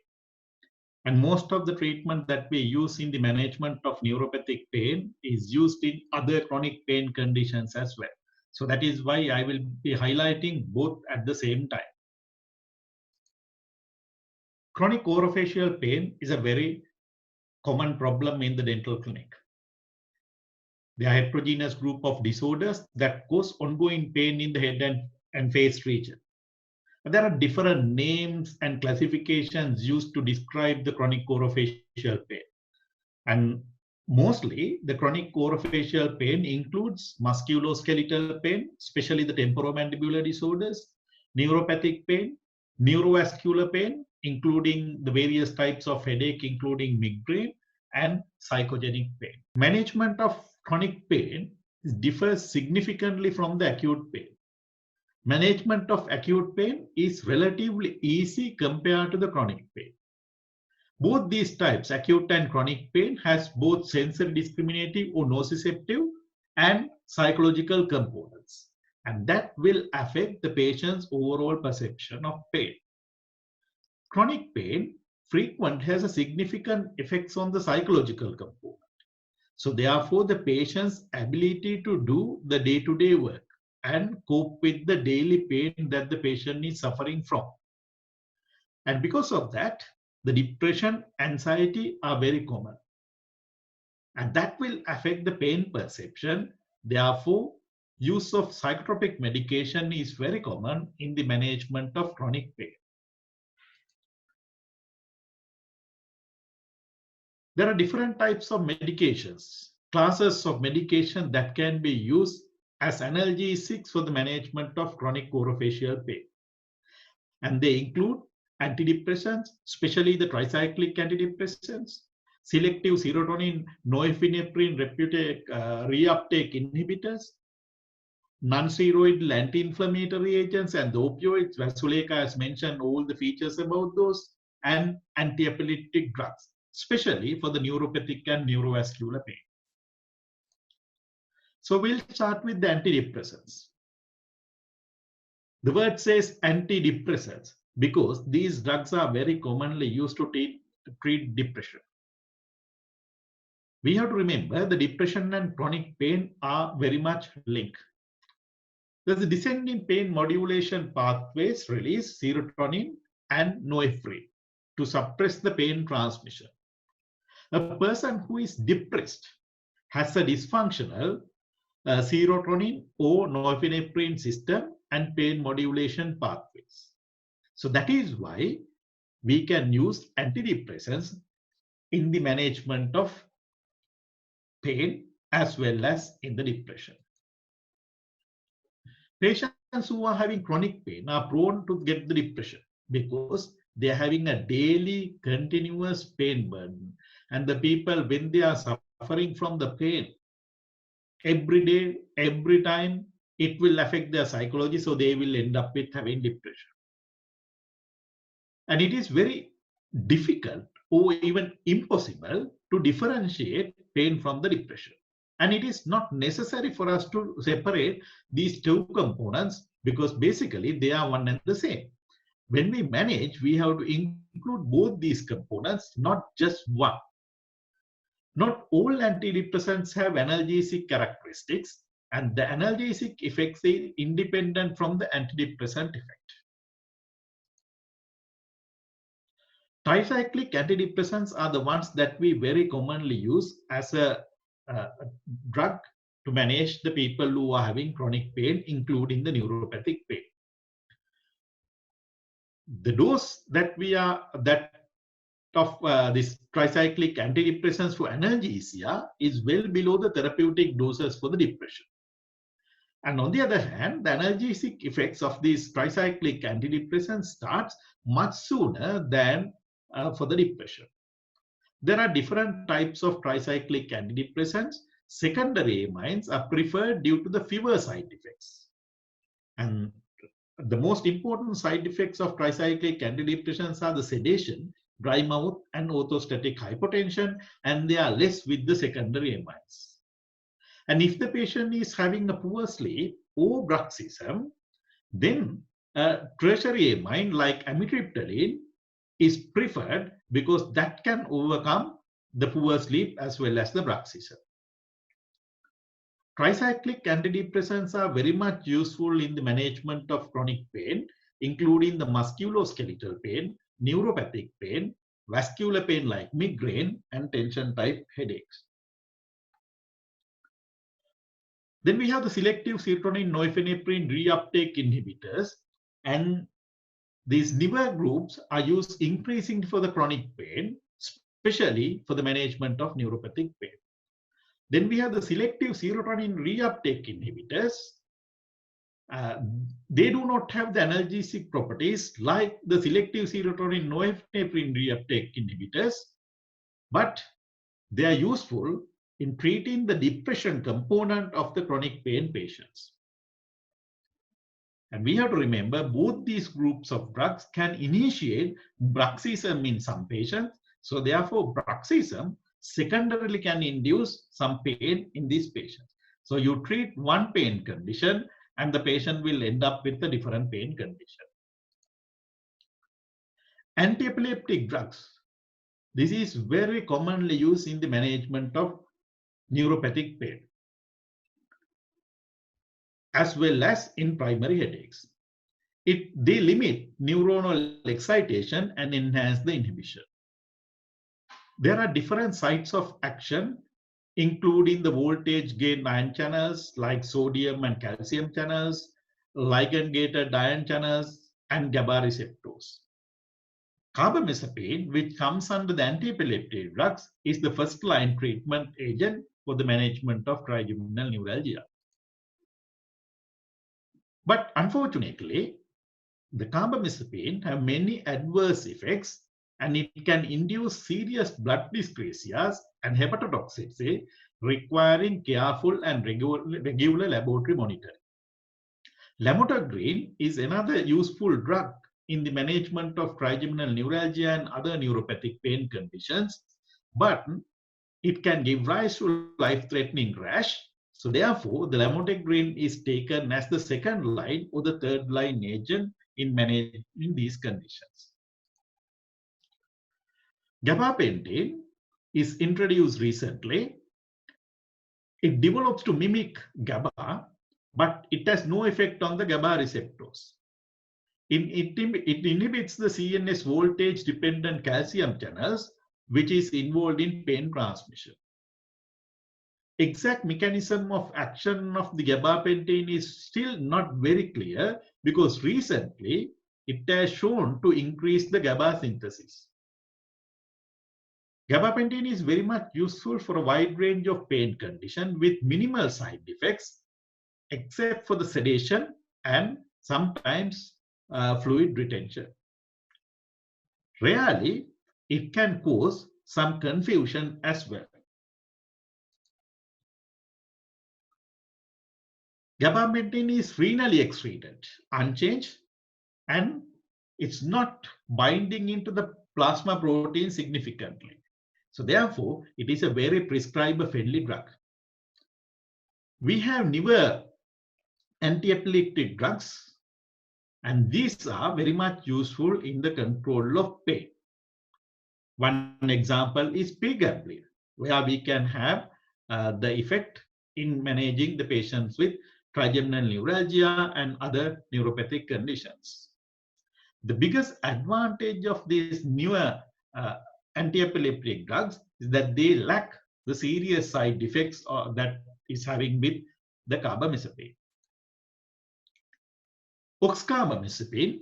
And most of the treatment that we use in the management of neuropathic pain is used in other chronic pain conditions as well. So that is why I will be highlighting both at the same time. Chronic orofacial pain is a very common problem in the dental clinic. They are a heterogeneous group of disorders that cause ongoing pain in the head and face region. There are different names and classifications used to describe the chronic orofacial pain. And mostly, the chronic orofacial pain includes musculoskeletal pain, especially the temporomandibular disorders, neuropathic pain, neurovascular pain, including the various types of headache, including migraine, and psychogenic pain. Management of chronic pain differs significantly from the acute pain. Management of acute pain is relatively easy compared to the chronic pain. Both these types, acute and chronic pain, has both sensory discriminative or nociceptive and psychological components, and that will affect the patient's overall perception of pain. Chronic pain frequently has a significant effects on the psychological component. So therefore, the patient's ability to do the day-to-day work and cope with the daily pain that the patient is suffering from. And because of that, the depression, anxiety are very common. And that will affect the pain perception. Therefore, use of psychotropic medication is very common in the management of chronic pain. There are different types of medications, classes of medication that can be used as analgesics for the management of chronic orofacial pain. And they include antidepressants, especially the tricyclic antidepressants, selective serotonin norepinephrine reuptake inhibitors, non-steroidal anti-inflammatory agents, and the opioids. Vasuleka has mentioned all the features about those, and anti-epileptic drugs, especially for the neuropathic and neurovascular pain. So we'll start with the antidepressants. The word says antidepressants because these drugs are very commonly used to treat depression. We have to remember the depression and chronic pain are very much linked. There's a descending pain modulation pathways release serotonin and norepinephrine to suppress the pain transmission. A person who is depressed has a dysfunctional serotonin or norepinephrine system and pain modulation pathways. So that is why we can use antidepressants in the management of pain as well as in the depression. Patients who are having chronic pain are prone to get the depression because they are having a daily continuous pain burden. And the people, when they are suffering from the pain, every day, every time, it will affect their psychology, so they will end up with having depression. And it is very difficult or even impossible to differentiate pain from the depression. And it is not necessary for us to separate these two components because basically they are one and the same. When we manage, we have to include both these components, not just one. Not all antidepressants have analgesic characteristics, and the analgesic effects are independent from the antidepressant effect. Tricyclic antidepressants are the ones that we very commonly use as a drug to manage the people who are having chronic pain, including the neuropathic pain. The dose that of this tricyclic antidepressants for analgesia is well below the therapeutic doses for the depression. And on the other hand, the analgesic effects of these tricyclic antidepressants starts much sooner than for the depression. There are different types of tricyclic antidepressants. Secondary amines are preferred due to the fewer side effects. And the most important side effects of tricyclic antidepressants are the sedation, dry mouth, and orthostatic hypotension, and they are less with the secondary amines. And if the patient is having a poor sleep or bruxism, then a tertiary amine like amitriptyline is preferred because that can overcome the poor sleep as well as the bruxism. Tricyclic antidepressants are very much useful in the management of chronic pain, including the musculoskeletal pain, neuropathic pain, vascular pain like migraine, and tension type headaches. Then we have the selective serotonin norepinephrine reuptake inhibitors, and these newer groups are used increasingly for the chronic pain, especially for the management of neuropathic pain. Then we have the selective serotonin reuptake inhibitors. They do not have the analgesic properties like the selective serotonin norepinephrine reuptake inhibitors, but they are useful in treating the depression component of the chronic pain patients. And we have to remember both these groups of drugs can initiate bruxism in some patients. So therefore, bruxism secondarily can induce some pain in these patients. So you treat one pain condition and the patient will end up with a different pain condition. Anti-epileptic drugs. This is very commonly used in the management of neuropathic pain, as well as in primary headaches. They limit neuronal excitation and enhance the inhibition. There are different sites of action, including the voltage gain ion channels like sodium and calcium channels, ligand-gated ion channels, and GABA receptors. Carbamazepine, which comes under the anti-epileptic drugs, is the first-line treatment agent for the management of trigeminal neuralgia. But unfortunately, the carbamazepine have many adverse effects, and it can induce serious blood dyscrasias and hepatotoxicity, requiring careful and regular laboratory monitoring. Lamotrigine is another useful drug in the management of trigeminal neuralgia and other neuropathic pain conditions, but it can give rise to life-threatening rash. So therefore, the lamotrigine is taken as the second line or the third line agent in managing these conditions. Gabapentin is introduced recently. It develops to mimic GABA, but it has no effect on the GABA receptors. It inhibits the CNS voltage-dependent calcium channels, which is involved in pain transmission. Exact mechanism of action of the gabapentin is still not very clear because recently it has shown to increase the GABA synthesis. Gabapentin is very much useful for a wide range of pain conditions with minimal side effects, except for the sedation and sometimes fluid retention. Rarely, it can cause some confusion as well. Gabapentin is renally excreted, unchanged, and it's not binding into the plasma protein significantly. So therefore, it is a very prescriber-friendly drug. We have newer anti-epileptic drugs, and these are very much useful in the control of pain. One example is pregabalin, where we can have the effect in managing the patients with trigeminal neuralgia and other neuropathic conditions. The biggest advantage of these newer anti-epileptic drugs is that they lack the serious side effects that is having with the carbamazepine. Oxcarbamazepine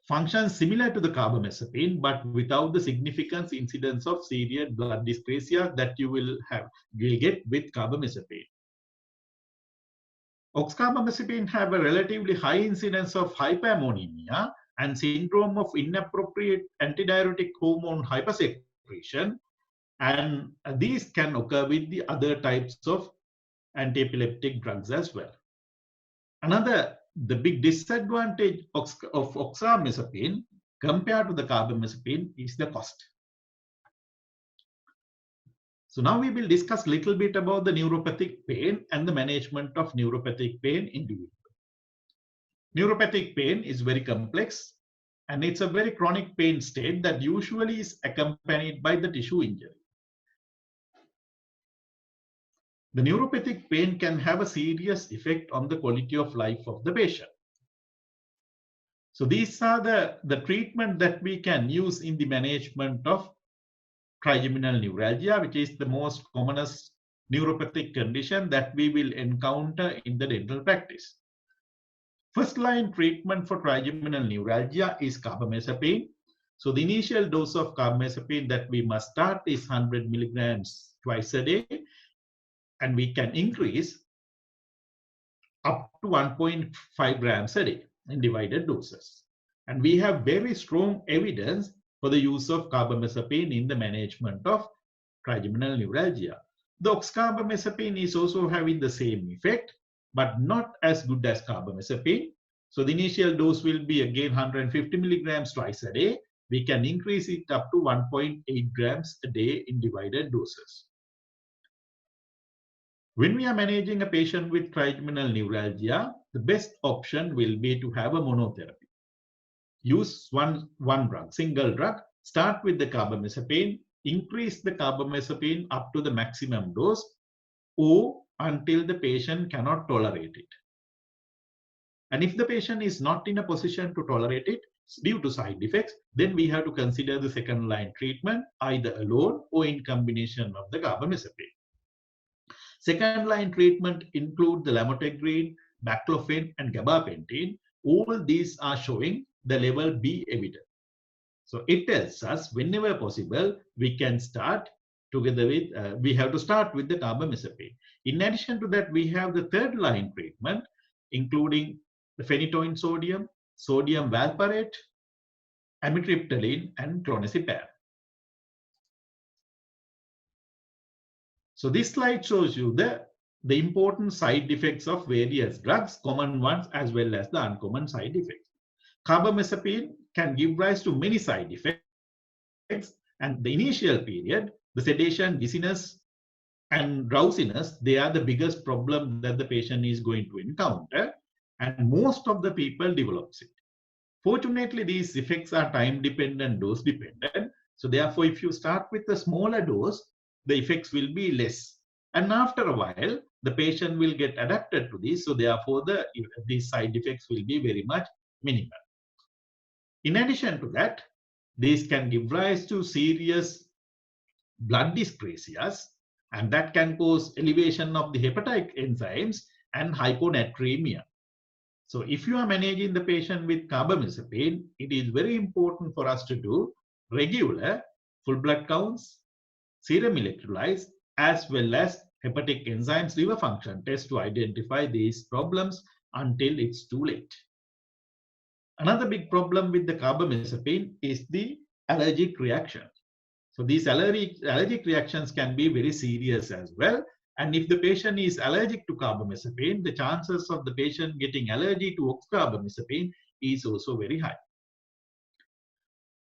functions similar to the carbamazepine, but without the significant incidence of serious blood dyscrasia that you will get with carbamazepine. Oxcarbamazepine have a relatively high incidence of hyperammonemia and syndrome of inappropriate antidiuretic hormone hypersecretion, and these can occur with the other types of anti-epileptic drugs as well. The big disadvantage of oxcarbamazepine compared to the carbamazepine is the cost. So now we will discuss a little bit about the neuropathic pain and the management of neuropathic pain individually. Neuropathic pain is very complex, and it's a very chronic pain state that usually is accompanied by the tissue injury. The neuropathic pain can have a serious effect on the quality of life of the patient. So these are the treatment that we can use in the management of trigeminal neuralgia, which is the most commonest neuropathic condition that we will encounter in the dental practice. First line treatment for trigeminal neuralgia is carbamazepine. So the initial dose of carbamazepine that we must start is 100 milligrams twice a day, and we can increase up to 1.5 grams a day in divided doses. And we have very strong evidence for the use of carbamazepine in the management of trigeminal neuralgia. The oxcarbamazepine is also having the same effect, but not as good as carbamazepine. So the initial dose will be again 150 milligrams twice a day. We can increase it up to 1.8 grams a day in divided doses. When we are managing a patient with trigeminal neuralgia, the best option will be to have a monotherapy. Use one drug, single drug, start with the carbamazepine, increase the carbamazepine up to the maximum dose or until the patient cannot tolerate it. And if the patient is not in a position to tolerate it due to side effects, then we have to consider the second line treatment either alone or in combination of the carbamazepine. Second line treatment include the lamotrigine, baclofen, and gabapentin. All these are showing the level B evidence. So it tells us whenever possible, we can start together with, we have to start with the carbamazepine. In addition to that, we have the third line treatment, including the phenytoin sodium, sodium valproate, amitriptyline, and clonazepam. So this slide shows you the important side effects of various drugs, common ones as well as the uncommon side effects. Carbamazepine can give rise to many side effects, and the initial period, the sedation, dizziness, and drowsiness, they are the biggest problem that the patient is going to encounter, and most of the people develops it. Fortunately, these effects are time dependent, dose dependent. So therefore, if you start with a smaller dose, the effects will be less. And after a while, the patient will get adapted to this. So therefore, these side effects will be very much minimal. In addition to that, these can give rise to serious blood dyscrasias, and that can cause elevation of the hepatic enzymes and hyponatremia. So if you are managing the patient with carbamazepine, it is very important for us to do regular full blood counts, serum electrolytes, as well as hepatic enzymes liver function tests to identify these problems until it's too late. Another big problem with the carbamazepine is the allergic reaction. So these allergic reactions can be very serious as well. And if the patient is allergic to carbamazepine, the chances of the patient getting allergy to oxcarbamazepine is also very high.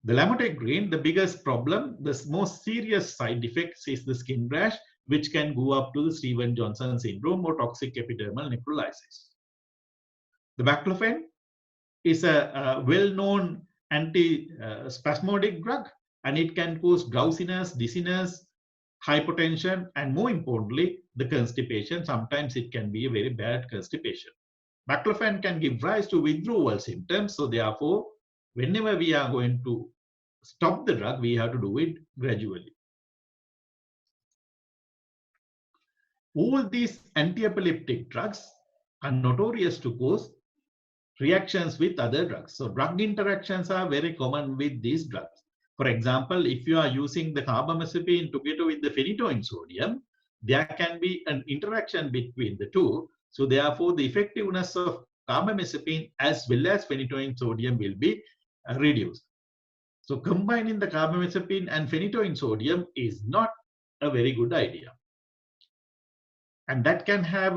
The lamotrigine, the biggest problem, the most serious side effects is the skin rash, which can go up to the Stevens-Johnson syndrome or toxic epidermal necrolysis. The baclofen is a well-known anti-spasmodic drug, and it can cause drowsiness, dizziness, hypotension, and more importantly, the constipation. Sometimes it can be a very bad constipation. Baclofen can give rise to withdrawal symptoms. So therefore, whenever we are going to stop the drug, we have to do it gradually. All these anti-epileptic drugs are notorious to cause reactions with other drugs. So drug interactions are very common with these drugs. For example, if you are using the carbamazepine together with the phenytoin sodium, there can be an interaction between the two. So therefore, the effectiveness of carbamazepine as well as phenytoin sodium will be reduced. So combining the carbamazepine and phenytoin sodium is not a very good idea. And that can have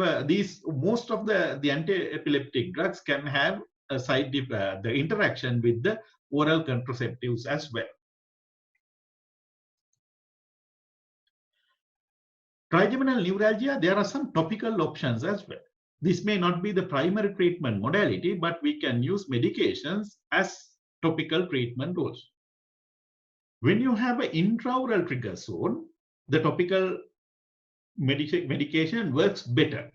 most of the anti-epileptic drugs can have a the interaction with the oral contraceptives as well. Trigeminal neuralgia, there are some topical options as well. This may not be the primary treatment modality, but we can use medications as topical treatment also. When you have an intraoral trigger zone, the topical medication works better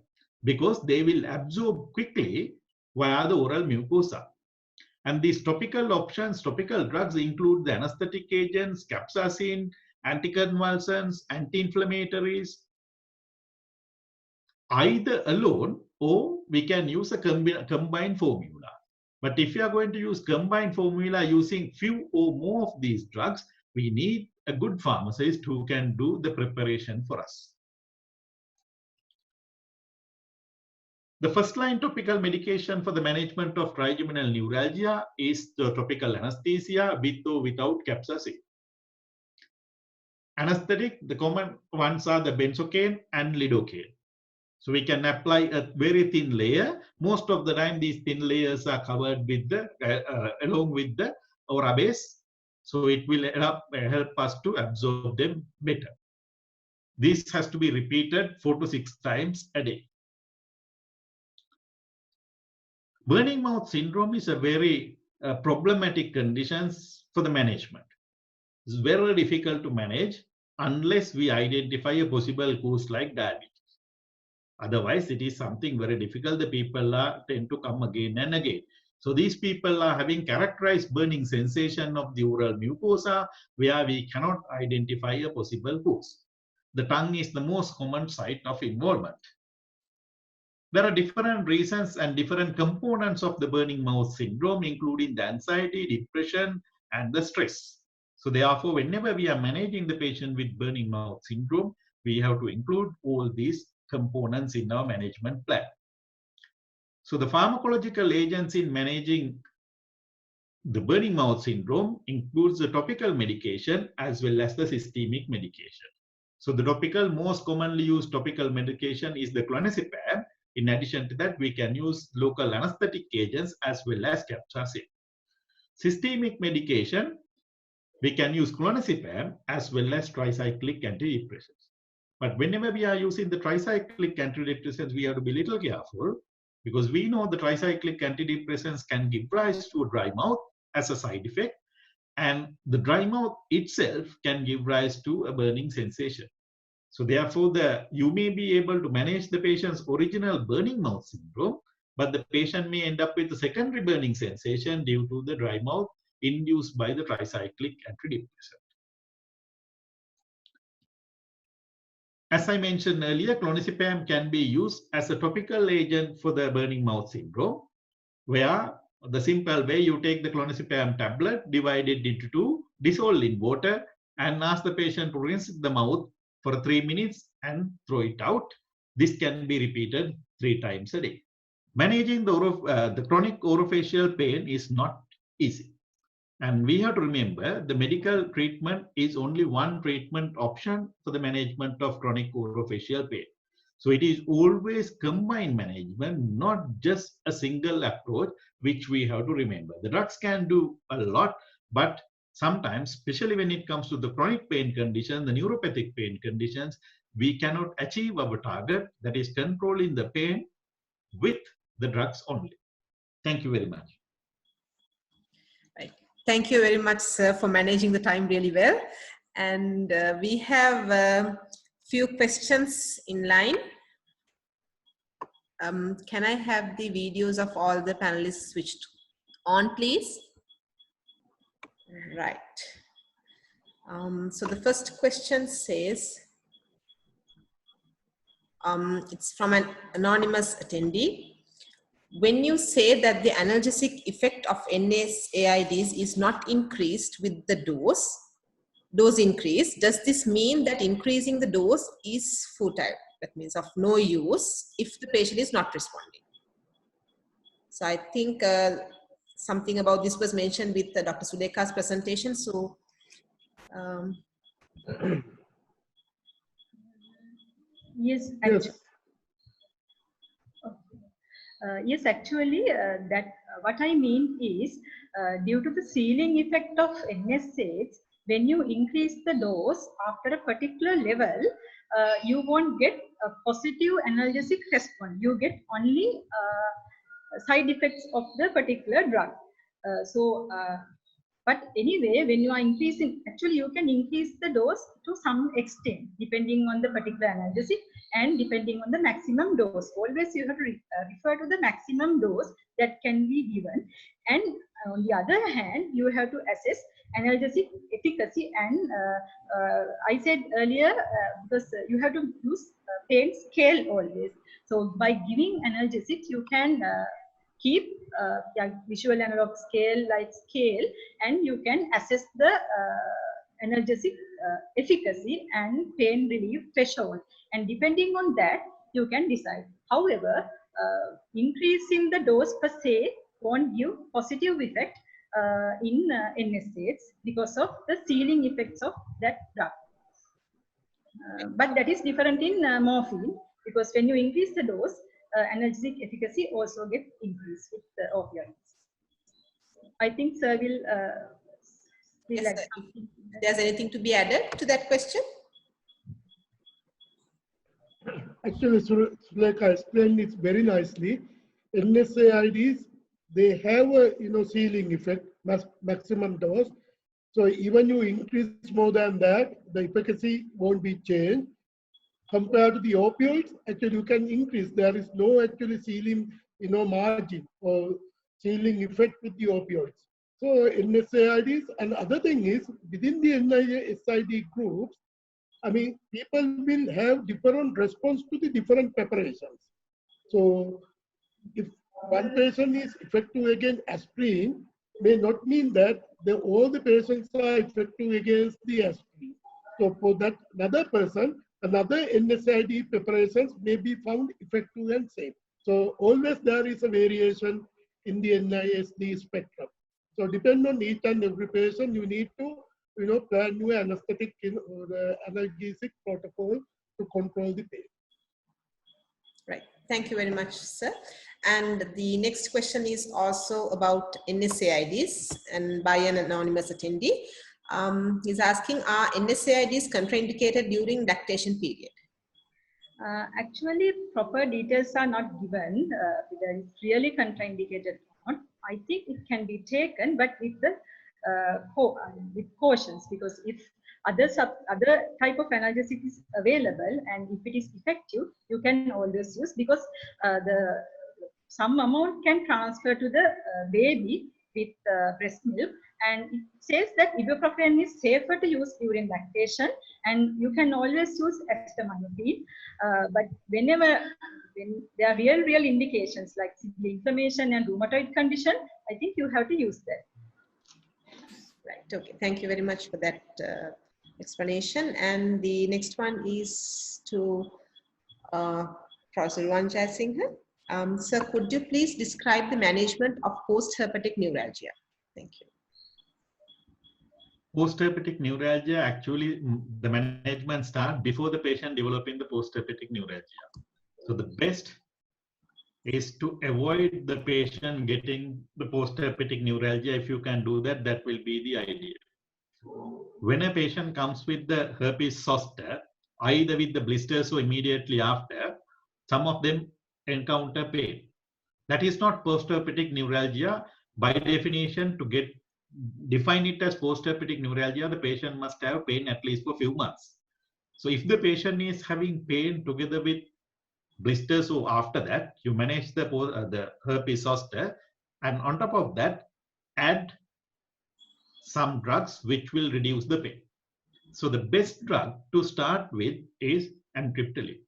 because they will absorb quickly via the oral mucosa. And these topical options, topical drugs include the anesthetic agents, capsaicin, anticonvulsants, anti-inflammatories, either alone or we can use a combined formula. But if you are going to use combined formula using few or more of these drugs, we need a good pharmacist who can do the preparation for us. The first line topical medication for the management of trigeminal neuralgia is the topical anesthesia with or without capsaicin. Anesthetic, the common ones are the benzocaine and lidocaine. So we can apply a very thin layer. Most of the time, these thin layers are covered with the along with the aura base. So it will help us to absorb them better. This has to be repeated 4 to 6 times a day. Burning mouth syndrome is a very problematic condition for the management. It's very difficult to manage unless we identify a possible cause like diabetes. Otherwise, it is something very difficult. The people tend to come again and again. So these people are having characterized burning sensation of the oral mucosa where we cannot identify a possible cause. The tongue is the most common site of involvement. There are different reasons and different components of the burning mouth syndrome, including the anxiety, depression, and the stress. So therefore, whenever we are managing the patient with burning mouth syndrome, we have to include all these components in our management plan. So the pharmacological agents in managing the burning mouth syndrome includes the topical medication as well as the systemic medication. So the topical, most commonly used topical medication is the clonazepam. In addition to that, we can use local anesthetic agents as well as capsaicin. Systemic medication, we can use clonazepam as well as tricyclic antidepressants. But whenever we are using the tricyclic antidepressants, we have to be a little careful because we know the tricyclic antidepressants can give rise to a dry mouth as a side effect, and the dry mouth itself can give rise to a burning sensation. So therefore, you may be able to manage the patient's original burning mouth syndrome, but the patient may end up with a secondary burning sensation due to the dry mouth induced by the tricyclic antidepressant. As I mentioned earlier, clonazepam can be used as a topical agent for the burning mouth syndrome, where the simple way you take the clonazepam tablet, divide it into 2, dissolve in water, and ask the patient to rinse the mouth for 3 minutes and throw it out. This can be repeated 3 times a day. Managing the chronic orofacial pain is not easy. And we have to remember the medical treatment is only one treatment option for the management of chronic orofacial pain. So it is always combined management, not just a single approach, which we have to remember. The drugs can do a lot, but sometimes, especially when it comes to the chronic pain condition, the neuropathic pain conditions, we cannot achieve our target, that is controlling the pain with the drugs only. Thank you very much. Right. Thank you very much, sir, for managing the time really well. And we have a few questions in line. Can I have the videos of all the panelists switched on, please? Right. So the first question says, it's from an anonymous attendee. When you say that the analgesic effect of NSAIDs is not increased with the dose increase, does this mean that increasing the dose is futile? That means of no use if the patient is not responding. So I think something about this was mentioned with Dr. Sulekha's presentation. So yes, yes, actually, what I mean is due to the ceiling effect of NSAIDs, when you increase the dose after a particular level, you won't get a positive analgesic response. You get only side effects of the particular drug. But anyway, when you are increasing, actually you can increase the dose to some extent depending on the particular analgesic and depending on the maximum dose. Always you have to refer to the maximum dose that can be given. And on the other hand, you have to assess analgesic efficacy. And I said earlier, because you have to use pain scale always. So by giving analgesics, you can keep visual analog scale like scale, and you can assess the analgesic efficacy and pain relief threshold, and depending on that you can decide. However, increasing the dose per se won't give positive effect in NSAIDs because of the ceiling effects of that drug. But that is different in morphine, because when you increase the dose, analgesic efficacy also gets increased with the opioids. I think sir will Yes, like sir. There's anything to be added to that question? Actually, Sulekha explained it very nicely. NSAIDs, they have a ceiling effect, maximum dose. So even you increase more than that, the efficacy won't be changed. Compared to the opioids, actually you can increase. There is no actually ceiling, margin or ceiling effect with the opioids. So NSAIDs, and other thing is within the NIH-SID groups, I mean, people will have different response to the different preparations. So if one patient is effective against aspirin, may not mean that all the patients are effective against the aspirin. So for that another person, another NSAID preparations may be found effective and safe. So always there is a variation in the NISD spectrum. So depending on each and every patient, you need to plan new anesthetic or analgesic protocol to control the pain. Right. Thank you very much, sir. And the next question is also about NSAIDs, and by an anonymous attendee. He's asking, are NSAIDs contraindicated during lactation period? Actually, proper details are not given whether it's really contraindicated or not. I think it can be taken, but with the with cautions, because if other type of analgesic is available and if it is effective, you can always use, because some amount can transfer to the baby with breast milk, and it says that ibuprofen is safer to use during lactation, and you can always use acetaminophen. But when there are real indications like inflammation and rheumatoid condition, I think you have to use that. Right. Okay. Thank you very much for that explanation. And the next one is to Professor Ruwan Jayasinghe. Sir, could you please describe the management of post-herpetic neuralgia? Thank you. Post-herpetic neuralgia, actually, the management starts before the patient developing the post-herpetic neuralgia. So the best is to avoid the patient getting the post-herpetic neuralgia. If you can do that, that will be the idea. When a patient comes with the herpes zoster, either with the blisters or immediately after, some of them encounter pain. That is not post-herpetic neuralgia. By definition, to define it as post-herpetic neuralgia, the patient must have pain at least for a few months. So if the patient is having pain together with blisters, so after that, you manage the herpes zoster, and on top of that, add some drugs which will reduce the pain. So the best drug to start with is amitriptyline.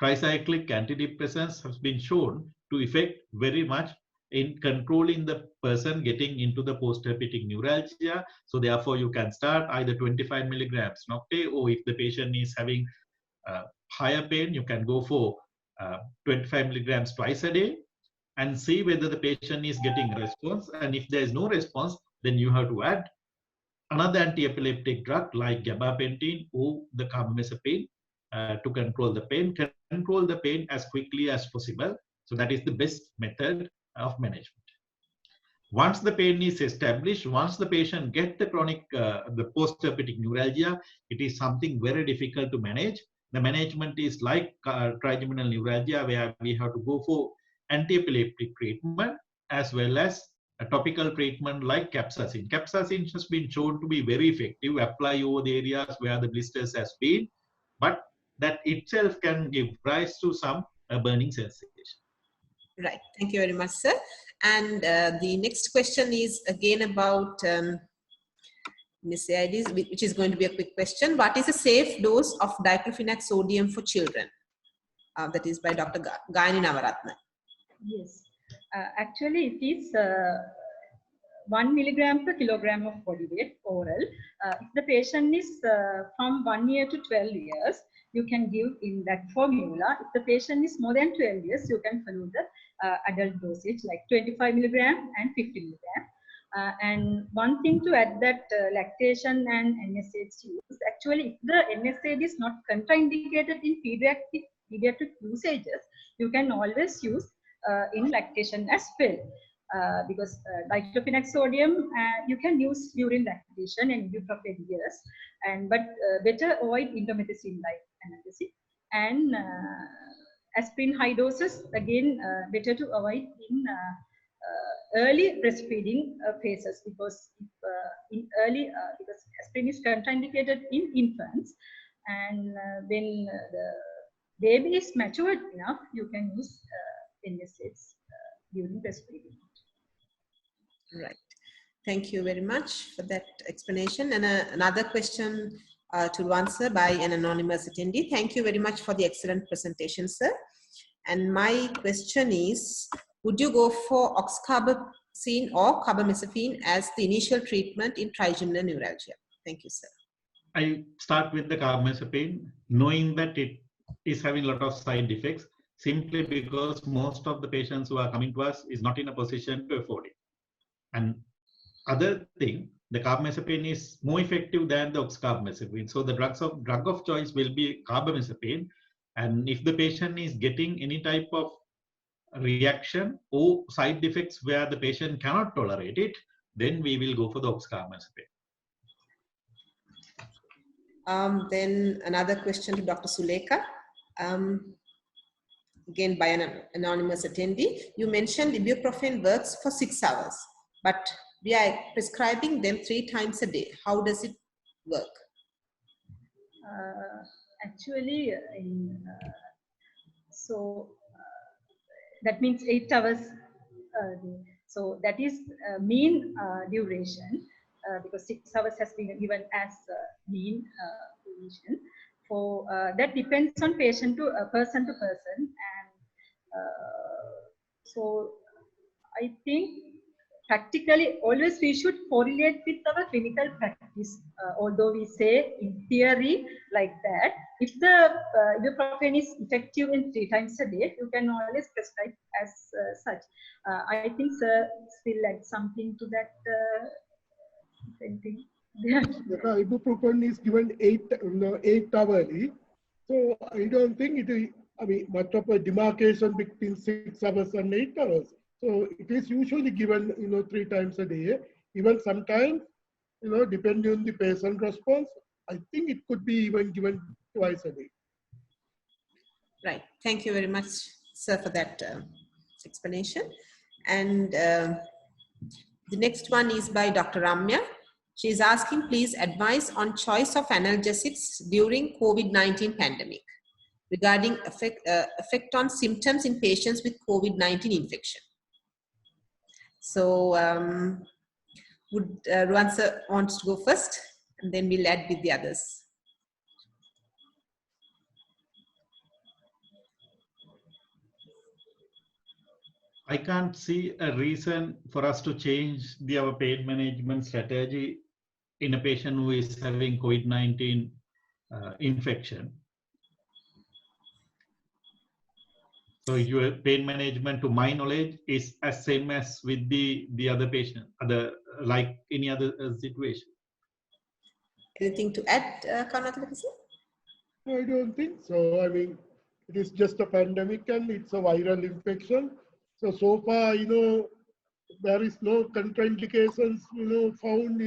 Tricyclic antidepressants have been shown to affect very much in controlling the person getting into the post-herpetic neuralgia. So therefore, you can start either 25 milligrams nocte, or if the patient is having higher pain, you can go for 25 milligrams twice a day and see whether the patient is getting a response. And if there is no response, then you have to add another anti-epileptic drug like gabapentin or the carbamazepine to control the pain. Control the pain as quickly as possible. So that is the best method of management. Once the pain is established, once the patient gets the chronic, the post-herpetic neuralgia, it is something very difficult to manage. The management is like trigeminal neuralgia, where we have to go for anti-epileptic treatment as well as a topical treatment like capsaicin. Capsaicin has been shown to be very effective, apply over the areas where the blisters has been, but that itself can give rise to some burning sensation. Right. Thank you very much, sir. And the next question is again about NSAIDs, which is going to be a quick question. What is a safe dose of diclofenac sodium for children? that is by Dr. Gayani Navaratna. Yes, actually it is 1 milligram per kilogram of body weight oral. If the patient is from 1 year to 12 years, you can give in that formula. If the patient is more than 12 years, you can follow the adult dosage like 25 milligram and 50 milligram. And one thing to add that lactation and NSAIDs use, actually if the NSAID is not contraindicated in pediatric usages, you can always use in lactation as well. Because diclofenac sodium you can use during lactation and ibuprofen, yes, but better avoid indomethacin like analgesic, and aspirin high doses again better to avoid in early breastfeeding phases, because in early because aspirin is contraindicated in infants, and when the baby is matured enough, you can use NSAIDs during breastfeeding. Right. Thank you very much for that explanation. And another question to answer by an anonymous attendee. Thank you very much for the excellent presentation, sir. And my question is, would you go for oxcarbazepine or carbamazepine as the initial treatment in trigeminal neuralgia? Thank you, sir. I start with the carbamazepine, knowing that it is having a lot of side effects, simply because most of the patients who are coming to us is not in a position to afford it. And other thing, the carbamazepine is more effective than the oxcarbazepine. So the drug of choice will be carbamazepine. And if the patient is getting any type of reaction or side effects where the patient cannot tolerate it, then we will go for the oxcarbazepine. Then another question to Dr. Sulekha. Again by an anonymous attendee. You mentioned ibuprofen works for 6 hours, but we are prescribing them 3 times a day. How does it work? Actually, that means 8 hours. So that is mean duration, because 6 hours has been given as mean duration. For that depends on patient to person to person, and so I think practically always we should correlate with our clinical practice. Although we say in theory like that, if the ibuprofen is effective in 3 times a day, you can always prescribe as such. I think sir still add something to that. Anything? Ibuprofen is given 8 hourly, so I don't think it is, I mean, much of a demarcation between 6 hours and 8 hours. So it is usually given, 3 times a day. Even sometimes, depending on the patient response, I think it could be even given twice a day. Right. Thank you very much, sir, for that explanation. And the next one is by Dr. Ramya. She is asking, please advise on choice of analgesics during COVID-19 pandemic regarding effect on symptoms in patients with COVID-19 infection. So would Ruan sir wants to go first, and then we'll add with the others. I can't see a reason for us to change our pain management strategy in a patient who is having COVID-19 infection. So your pain management, to my knowledge, is as same as with the other patient, like any other situation. Anything to add, Karunatillaka? I don't think so. I mean, it is just a pandemic and it's a viral infection. So far, there is no contraindications, found,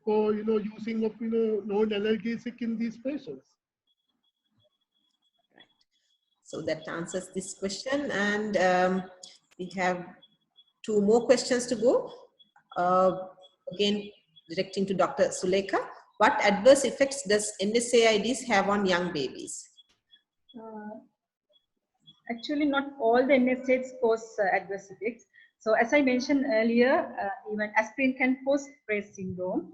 for, using of, non-analgesic in these patients. So that answers this question. And we have 2 more questions to go. Again, directing to Dr. Sulekha. What adverse effects does NSAIDs have on young babies? Actually, not all the NSAIDs cause adverse effects. So as I mentioned earlier, even aspirin can cause Rett syndrome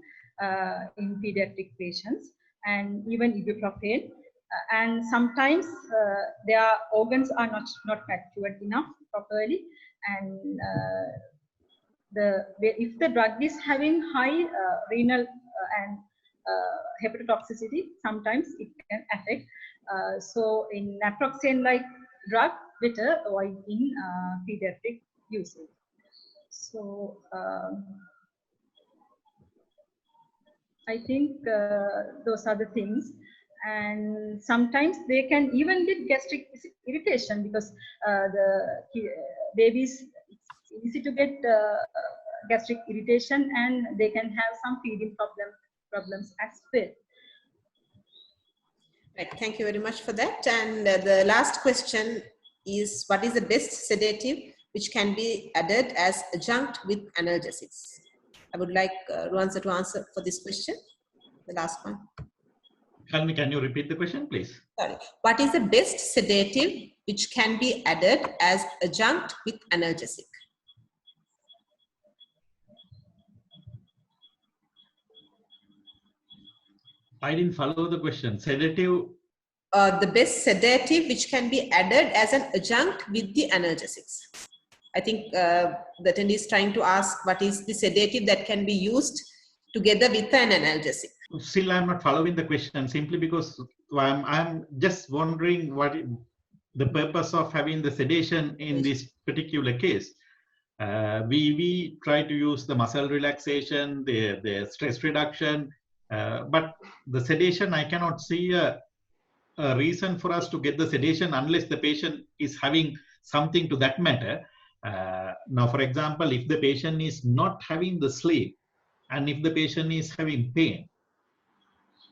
in pediatric patients, and even ibuprofen. and sometimes their organs are not matured enough properly, and if the drug is having high renal and hepatotoxicity, sometimes it can affect. So in naproxen like drug, better avoid in pediatric usage. So I think those are the things. And sometimes they can even get gastric irritation, because the babies, it's easy to get gastric irritation, and they can have some feeding problems as well. Right, thank you very much for that. And the last question is, what is the best sedative which can be added as adjunct with analgesics? I would like Ruanza to answer for this question, the last one. Can you repeat the question, please? Sorry. What is the best sedative which can be added as adjunct with analgesic? I didn't follow the question. Sedative? The best sedative which can be added as an adjunct with the analgesics. I think the attendee is trying to ask what is the sedative that can be used together with an analgesic. Still, I'm not following the question, simply because I'm just wondering what the purpose of having the sedation in this particular case. We try to use the muscle relaxation, the stress reduction, but the sedation, I cannot see a reason for us to get the sedation unless the patient is having something to that matter. Now, for example, if the patient is not having the sleep, and if the patient is having pain,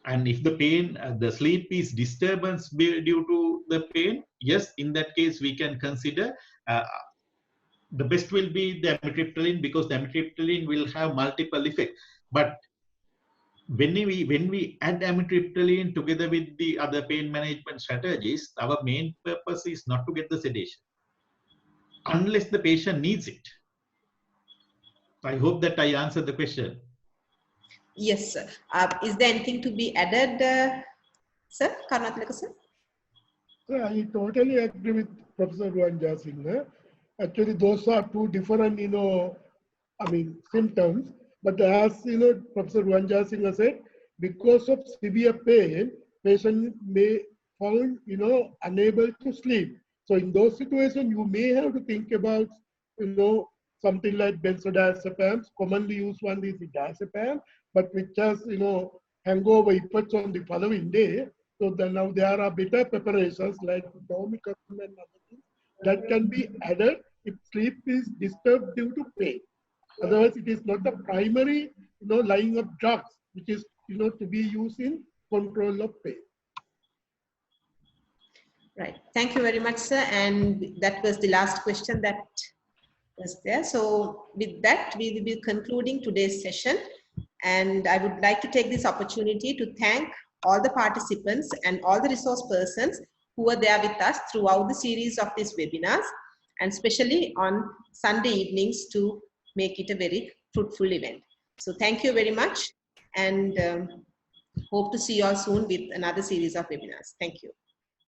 and if the pain, the sleep is disturbance due to the pain, yes, in that case we can consider the best will be the amitriptyline, because the amitriptyline will have multiple effects. But when we add amitriptyline together with the other pain management strategies, our main purpose is not to get the sedation, unless the patient needs it. I hope that I answered the question. Yes, sir. Is there anything to be added, sir? Karunatilaka, sir? I totally agree with Professor Ruanja Singh. Actually, those are two different, symptoms. But as Professor Ruanja Singh said, because of severe pain, patient may fall, unable to sleep. So in those situations, you may have to think about, something like benzodiazepams. Commonly used one is the diazepam, but which has, hangover effects on the following day. So then now there are better preparations like dormicum and other things that can be added if sleep is disturbed due to pain. Otherwise, it is not the primary, line of drugs, which is, to be used in control of pain. Right. Thank you very much, sir. And that was the last question that was there. So with that, we will be concluding today's session. And I would like to take this opportunity to thank all the participants and all the resource persons who were there with us throughout the series of these webinars, and especially on Sunday evenings to make it a very fruitful event. So thank you very much, and hope to see you all soon with another series of webinars. Thank you.